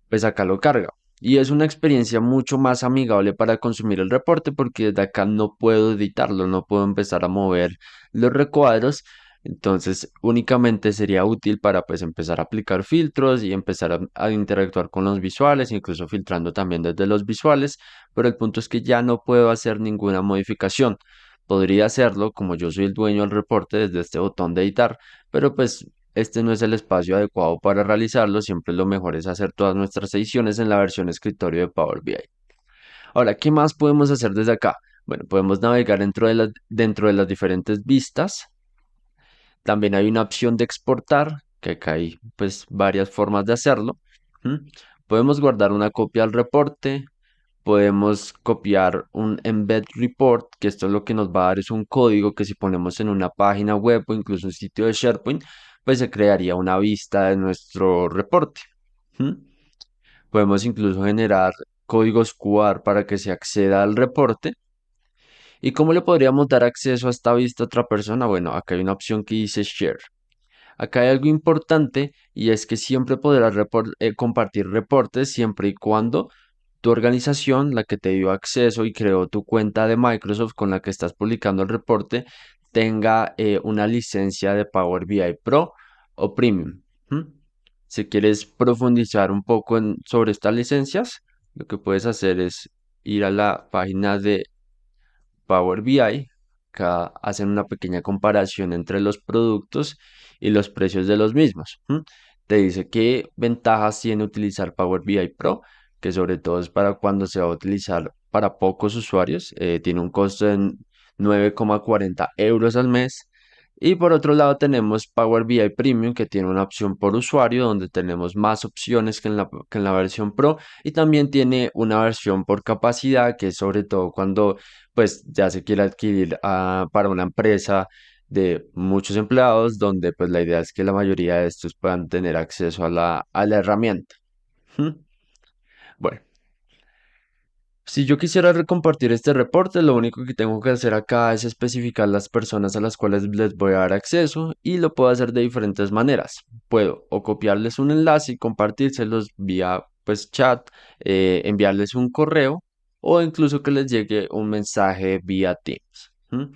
pues acá lo carga. Y es una experiencia mucho más amigable para consumir el reporte porque desde acá no puedo editarlo, no puedo empezar a mover los recuadros. Entonces únicamente sería útil para pues empezar a aplicar filtros y empezar a interactuar con los visuales, incluso filtrando también desde los visuales. Pero el punto es que ya no puedo hacer ninguna modificación. Podría hacerlo como yo soy el dueño del reporte desde este botón de editar, pero pues este no es el espacio adecuado para realizarlo, siempre lo mejor es hacer todas nuestras ediciones en la versión escritorio de Power BI. Ahora, ¿qué más podemos hacer desde acá? Bueno, podemos navegar dentro de las diferentes vistas. También hay una opción de exportar, que acá hay pues varias formas de hacerlo. ¿Mm? Podemos guardar una copia al reporte, podemos copiar un embed report, que esto lo que nos va a dar es un código que si ponemos en una página web o incluso un sitio de SharePoint, pues se crearía una vista de nuestro reporte. ¿Mm? Podemos incluso generar códigos QR para que se acceda al reporte. ¿Y cómo le podríamos dar acceso a esta vista a otra persona? Bueno, acá hay una opción que dice Share. Acá hay algo importante y es que siempre podrás compartir reportes siempre y cuando tu organización, la que te dio acceso y creó tu cuenta de Microsoft con la que estás publicando el reporte, tenga una licencia de Power BI Pro o Premium. ¿M? Si quieres profundizar un poco sobre estas licencias, lo que puedes hacer es ir a la página de Power BI. Acá hacen una pequeña comparación entre los productos y los precios de los mismos. Te dice qué ventajas tiene utilizar Power BI Pro, que sobre todo es para cuando se va a utilizar para pocos usuarios. Tiene un costo 9,40 € al mes. Y por otro lado tenemos Power BI Premium, que tiene una opción por usuario donde tenemos más opciones que en la versión Pro, y también tiene una versión por capacidad, que es sobre todo cuando pues ya se quiere adquirir para una empresa de muchos empleados, donde pues la idea es que la mayoría de estos puedan tener acceso a la herramienta. ¿Mm? Bueno, si yo quisiera recompartir este reporte, lo único que tengo que hacer acá es especificar las personas a las cuales les voy a dar acceso, y lo puedo hacer de diferentes maneras. Puedo o copiarles un enlace y compartírselos vía pues chat, enviarles un correo, o incluso que les llegue un mensaje vía Teams. ¿Mm?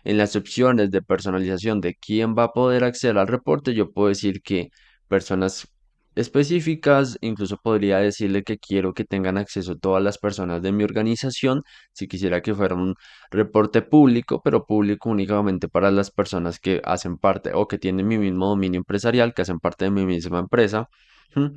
En las opciones de personalización de quién va a poder acceder al reporte, yo puedo decir que personas específicas, incluso podría decirle que quiero que tengan acceso todas las personas de mi organización, si quisiera que fuera un reporte público, pero público únicamente para las personas que hacen parte o que tienen mi mismo dominio empresarial, que hacen parte de mi misma empresa. ¿Mm?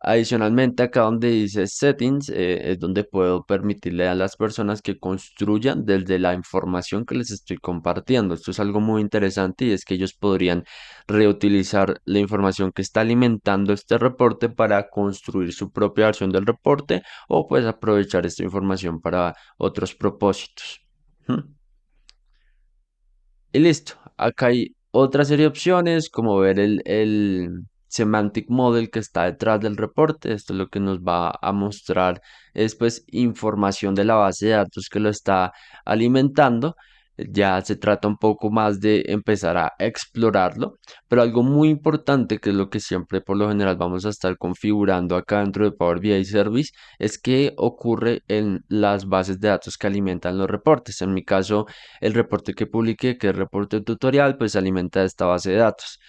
Adicionalmente, acá donde dice Settings, es donde puedo permitirle a las personas que construyan desde la información que les estoy compartiendo. Esto es algo muy interesante, y es que ellos podrían reutilizar la información que está alimentando este reporte para construir su propia versión del reporte, o pues aprovechar esta información para otros propósitos. ¿Mm? Y listo. Acá hay otra serie de opciones, como ver el semantic model que está detrás del reporte. Esto es lo que nos va a mostrar es pues información de la base de datos que lo está alimentando. Ya se trata un poco más de empezar a explorarlo, pero algo muy importante, que es lo que siempre por lo general vamos a estar configurando acá dentro de Power BI Service, es qué ocurre en las bases de datos que alimentan los reportes. En mi caso, el reporte que publiqué, que es reporte tutorial, pues alimenta esta base de datos.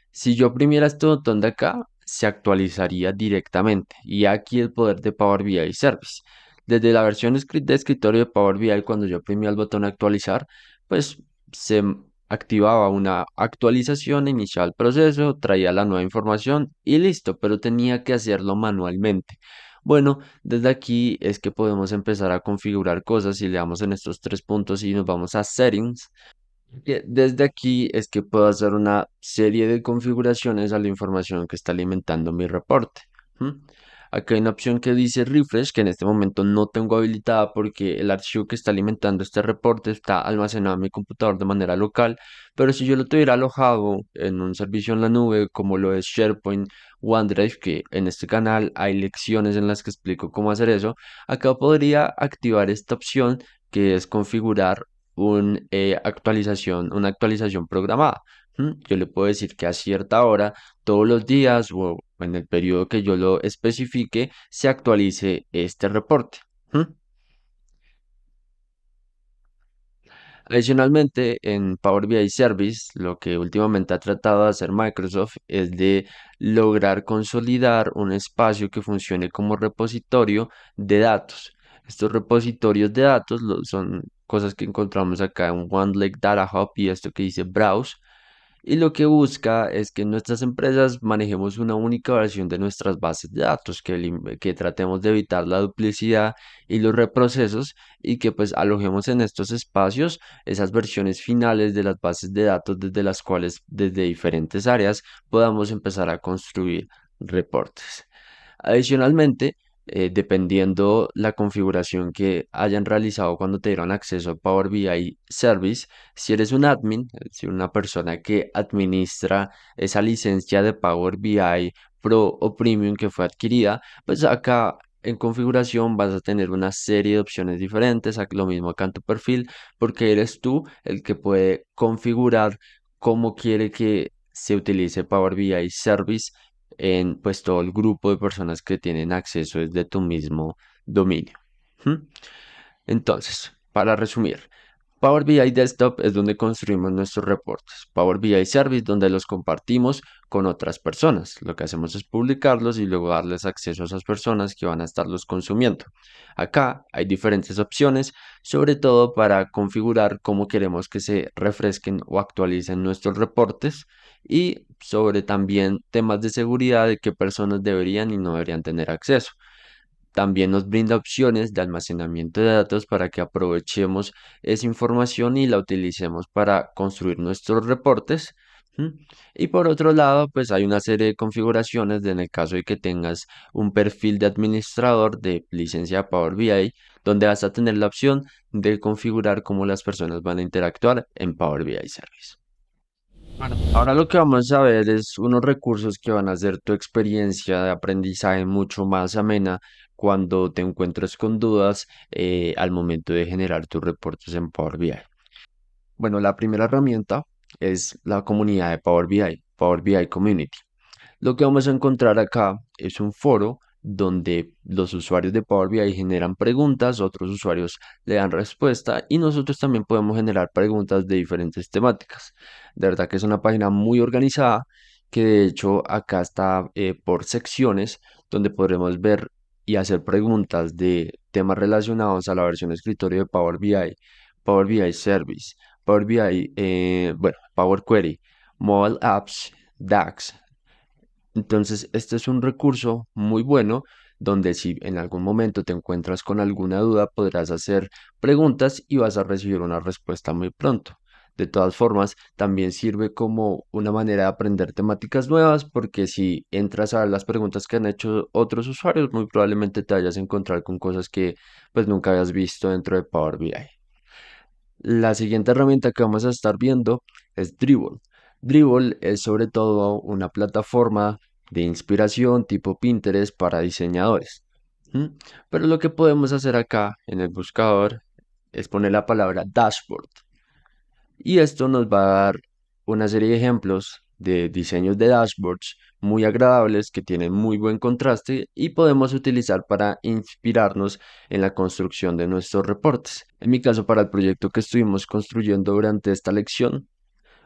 Si yo oprimiera este botón de acá, se actualizaría directamente. Y aquí el poder de Power BI Service. Desde la versión de escritorio de Power BI, cuando yo oprimía el botón actualizar, pues se activaba una actualización, iniciaba el proceso, traía la nueva información y listo, pero tenía que hacerlo manualmente. Bueno, desde aquí es que podemos empezar a configurar cosas, y le damos en estos tres puntos y nos vamos a Settings. Desde aquí es que puedo hacer una serie de configuraciones a la información que está alimentando mi reporte. ¿Mm? Aquí hay una opción que dice Refresh, que en este momento no tengo habilitada porque el archivo que está alimentando este reporte está almacenado en mi computador de manera local, pero si yo lo tuviera alojado en un servicio en la nube como lo es SharePoint, OneDrive, que en este canal hay lecciones en las que explico cómo hacer eso, acá podría activar esta opción, que es configurar una actualización programada. Yo le puedo decir que a cierta hora, todos los días o en el periodo que yo lo especifique, se actualice este reporte. ¿Mm? Adicionalmente, en Power BI Service, lo que últimamente ha tratado de hacer Microsoft es de lograr consolidar un espacio que funcione como repositorio de datos. Estos repositorios de datos son cosas que encontramos acá en OneLake Data Hub, y esto que dice Browse, y lo que busca es que nuestras empresas manejemos una única versión de nuestras bases de datos, que tratemos de evitar la duplicidad y los reprocesos, y que pues alojemos en estos espacios esas versiones finales de las bases de datos, desde las cuales desde diferentes áreas podamos empezar a construir reportes. Adicionalmente, dependiendo la configuración que hayan realizado cuando te dieron acceso a Power BI Service, si eres un admin, es decir, una persona que administra esa licencia de Power BI Pro o Premium que fue adquirida, pues acá en configuración vas a tener una serie de opciones diferentes, lo mismo acá en tu perfil, porque eres tú el que puede configurar cómo quiere que se utilice Power BI Service en pues todo el grupo de personas que tienen acceso desde tu mismo dominio. ¿Mm? Entonces, para resumir, Power BI Desktop es donde construimos nuestros reportes. Power BI Service, donde los compartimos con otras personas. Lo que hacemos es publicarlos y luego darles acceso a esas personas que van a estarlos consumiendo. Acá hay diferentes opciones, sobre todo para configurar cómo queremos que se refresquen o actualicen nuestros reportes, y sobre también temas de seguridad, de qué personas deberían y no deberían tener acceso. También nos brinda opciones de almacenamiento de datos para que aprovechemos esa información y la utilicemos para construir nuestros reportes. ¿M? Y por otro lado, pues hay una serie de configuraciones en el caso de que tengas un perfil de administrador de licencia Power BI, donde vas a tener la opción de configurar cómo las personas van a interactuar en Power BI Service. Bueno, ahora lo que vamos a ver es unos recursos que van a hacer tu experiencia de aprendizaje mucho más amena cuando te encuentres con dudas al momento de generar tus reportes en Power BI. Bueno, la primera herramienta es la comunidad de Power BI Community. Lo que vamos a encontrar acá es un foro donde los usuarios de Power BI generan preguntas, otros usuarios le dan respuesta y nosotros también podemos generar preguntas de diferentes temáticas. De verdad que es una página muy organizada que de hecho acá está por secciones donde podremos ver y hacer preguntas de temas relacionados a la versión de escritorio de Power BI, Power BI Service, Power BI, bueno, Power Query, Mobile Apps, DAX. Entonces, este es un recurso muy bueno donde si en algún momento te encuentras con alguna duda, podrás hacer preguntas y vas a recibir una respuesta muy pronto. De todas formas, también sirve como una manera de aprender temáticas nuevas porque si entras a ver las preguntas que han hecho otros usuarios, muy probablemente te vayas a encontrar con cosas que pues nunca habías visto dentro de Power BI. La siguiente herramienta que vamos a estar viendo es Dribbble. Dribbble es sobre todo una plataforma de inspiración tipo Pinterest para diseñadores. ¿M? Pero lo que podemos hacer acá en el buscador es poner la palabra dashboard. Y esto nos va a dar una serie de ejemplos de diseños de dashboards muy agradables que tienen muy buen contraste y podemos utilizar para inspirarnos en la construcción de nuestros reportes. En mi caso, para el proyecto que estuvimos construyendo durante esta lección,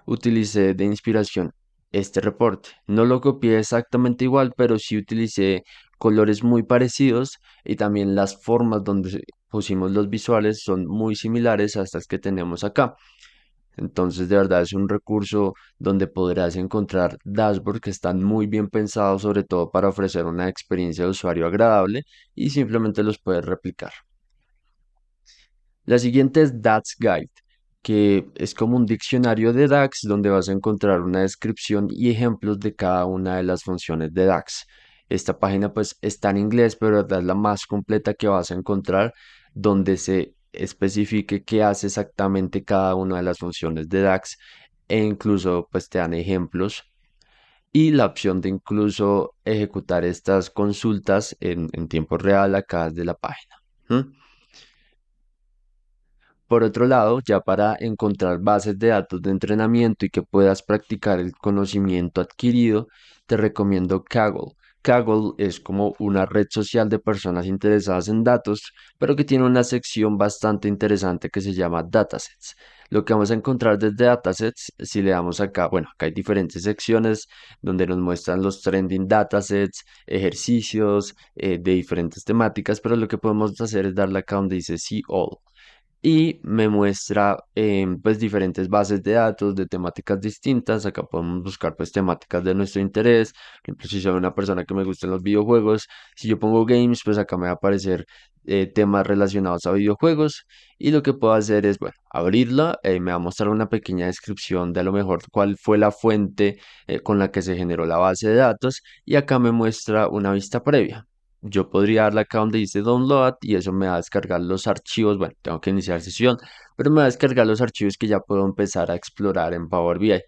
utilicé de inspiración este reporte. No lo copié exactamente igual, pero sí utilicé colores muy parecidos y también las formas donde pusimos los visuales son muy similares a estas que tenemos acá. Entonces, de verdad es un recurso donde podrás encontrar dashboards que están muy bien pensados, sobre todo para ofrecer una experiencia de usuario agradable y simplemente los puedes replicar. La siguiente es DAX Guide, que es como un diccionario de DAX donde vas a encontrar una descripción y ejemplos de cada una de las funciones de DAX. Esta página pues está en inglés, pero de verdad es la más completa que vas a encontrar donde se especifique qué hace exactamente cada una de las funciones de DAX e incluso pues te dan ejemplos y la opción de incluso ejecutar estas consultas en tiempo real acá desde la página. ¿M? Por otro lado, ya para encontrar bases de datos de entrenamiento y que puedas practicar el conocimiento adquirido, te recomiendo Kaggle. Kaggle es como una red social de personas interesadas en datos, pero que tiene una sección bastante interesante que se llama Datasets. Lo que vamos a encontrar desde Datasets, si le damos acá, bueno, acá hay diferentes secciones donde nos muestran los trending datasets, ejercicios de diferentes temáticas, pero lo que podemos hacer es darle acá donde dice See All y me muestra pues diferentes bases de datos de temáticas distintas. Acá podemos buscar pues temáticas de nuestro interés. Por ejemplo, si soy una persona que me gustan los videojuegos, si yo pongo games, pues acá me va a aparecer temas relacionados a videojuegos. Y lo que puedo hacer es, bueno, abrirla, me va a mostrar una pequeña descripción de a lo mejor cuál fue la fuente con la que se generó la base de datos. Y acá me muestra una vista previa. Yo podría darle acá donde dice download y eso me va a descargar los archivos. Bueno, tengo que iniciar sesión, pero me va a descargar los archivos que ya puedo empezar a explorar en Power BI. De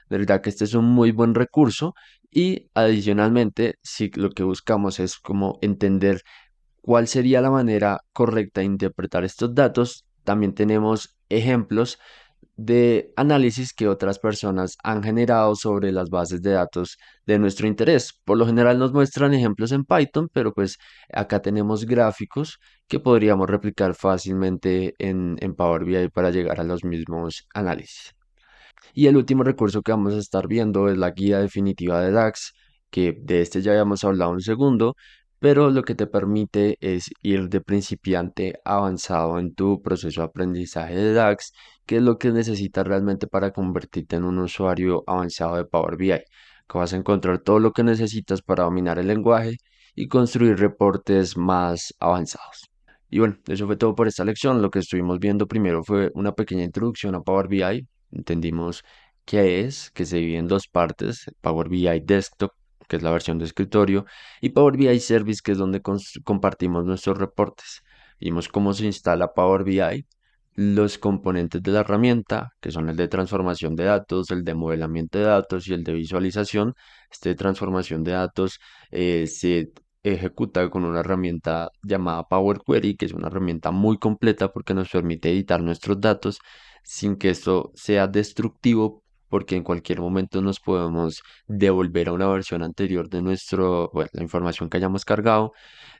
verdad que este es un muy buen recurso y adicionalmente, si lo que buscamos es como entender cuál sería la manera correcta de interpretar estos datos, también tenemos ejemplos de análisis que otras personas han generado sobre las bases de datos de nuestro interés. Por lo general nos muestran ejemplos en Python, pero pues acá tenemos gráficos que podríamos replicar fácilmente en Power BI para llegar a los mismos análisis. Y el último recurso que vamos a estar viendo es la guía definitiva de DAX, que de este ya habíamos hablado un segundo, pero lo que te permite es ir de principiante a avanzado en tu proceso de aprendizaje de DAX, que es lo que necesitas realmente para convertirte en un usuario avanzado de Power BI, que vas a encontrar todo lo que necesitas para dominar el lenguaje y construir reportes más avanzados. Y bueno, eso fue todo por esta lección. Lo que estuvimos viendo primero fue una pequeña introducción a Power BI. Entendimos qué es, que se divide en dos partes, Power BI Desktop, que es la versión de escritorio, y Power BI Service, que es donde compartimos nuestros reportes. Vimos cómo se instala Power BI, los componentes de la herramienta, que son el de transformación de datos, el de modelamiento de datos y el de visualización. Este de transformación de datos se ejecuta con una herramienta llamada Power Query, que es una herramienta muy completa porque nos permite editar nuestros datos sin que esto sea destructivo, porque en cualquier momento nos podemos devolver a una versión anterior de bueno, la información que hayamos cargado.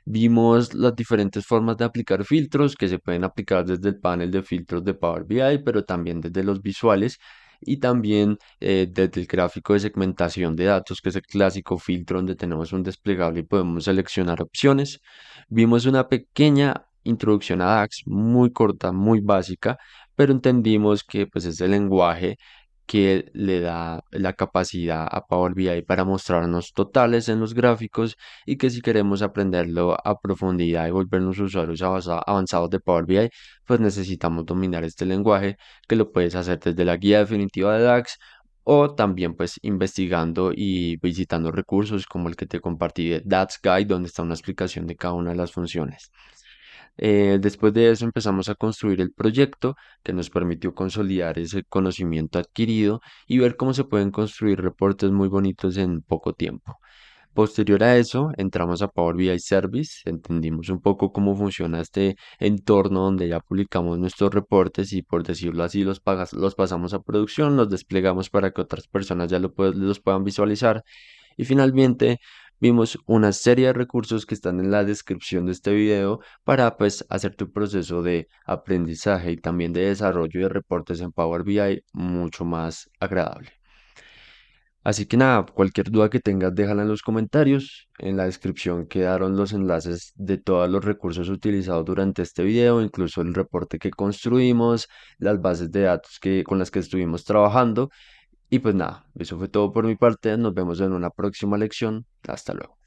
Vimos las diferentes formas de aplicar filtros que se pueden aplicar desde el panel de filtros de Power BI, pero también desde los visuales y también desde el gráfico de segmentación de datos, que es el clásico filtro donde tenemos un desplegable y podemos seleccionar opciones. Vimos una pequeña introducción a DAX, muy corta, muy básica, pero entendimos que pues es el lenguaje que le da la capacidad a Power BI para mostrarnos totales en los gráficos y que si queremos aprenderlo a profundidad y volvernos usuarios avanzados de Power BI, pues necesitamos dominar este lenguaje, que lo puedes hacer desde la guía definitiva de DAX o también pues investigando y visitando recursos como el que te compartí de DAX Guide, donde está una explicación de cada una de las funciones. Después de eso empezamos a construir el proyecto que nos permitió consolidar ese conocimiento adquirido y ver cómo se pueden construir reportes muy bonitos en poco tiempo. Posterior a eso, entramos a Power BI Service, entendimos un poco cómo funciona este entorno donde ya publicamos nuestros reportes y, por decirlo así, los pasamos a producción, los desplegamos para que otras personas ya los puedan visualizar. Y finalmente vimos una serie de recursos que están en la descripción de este video para pues hacer tu proceso de aprendizaje y también de desarrollo de reportes en Power BI mucho más agradable. Así que nada, cualquier duda que tengas, déjala en los comentarios. En la descripción quedaron los enlaces de todos los recursos utilizados durante este video, incluso el reporte que construimos, las bases de datos con las que estuvimos trabajando. Y pues nada, eso fue todo por mi parte. Nos vemos en una próxima lección. Hasta luego.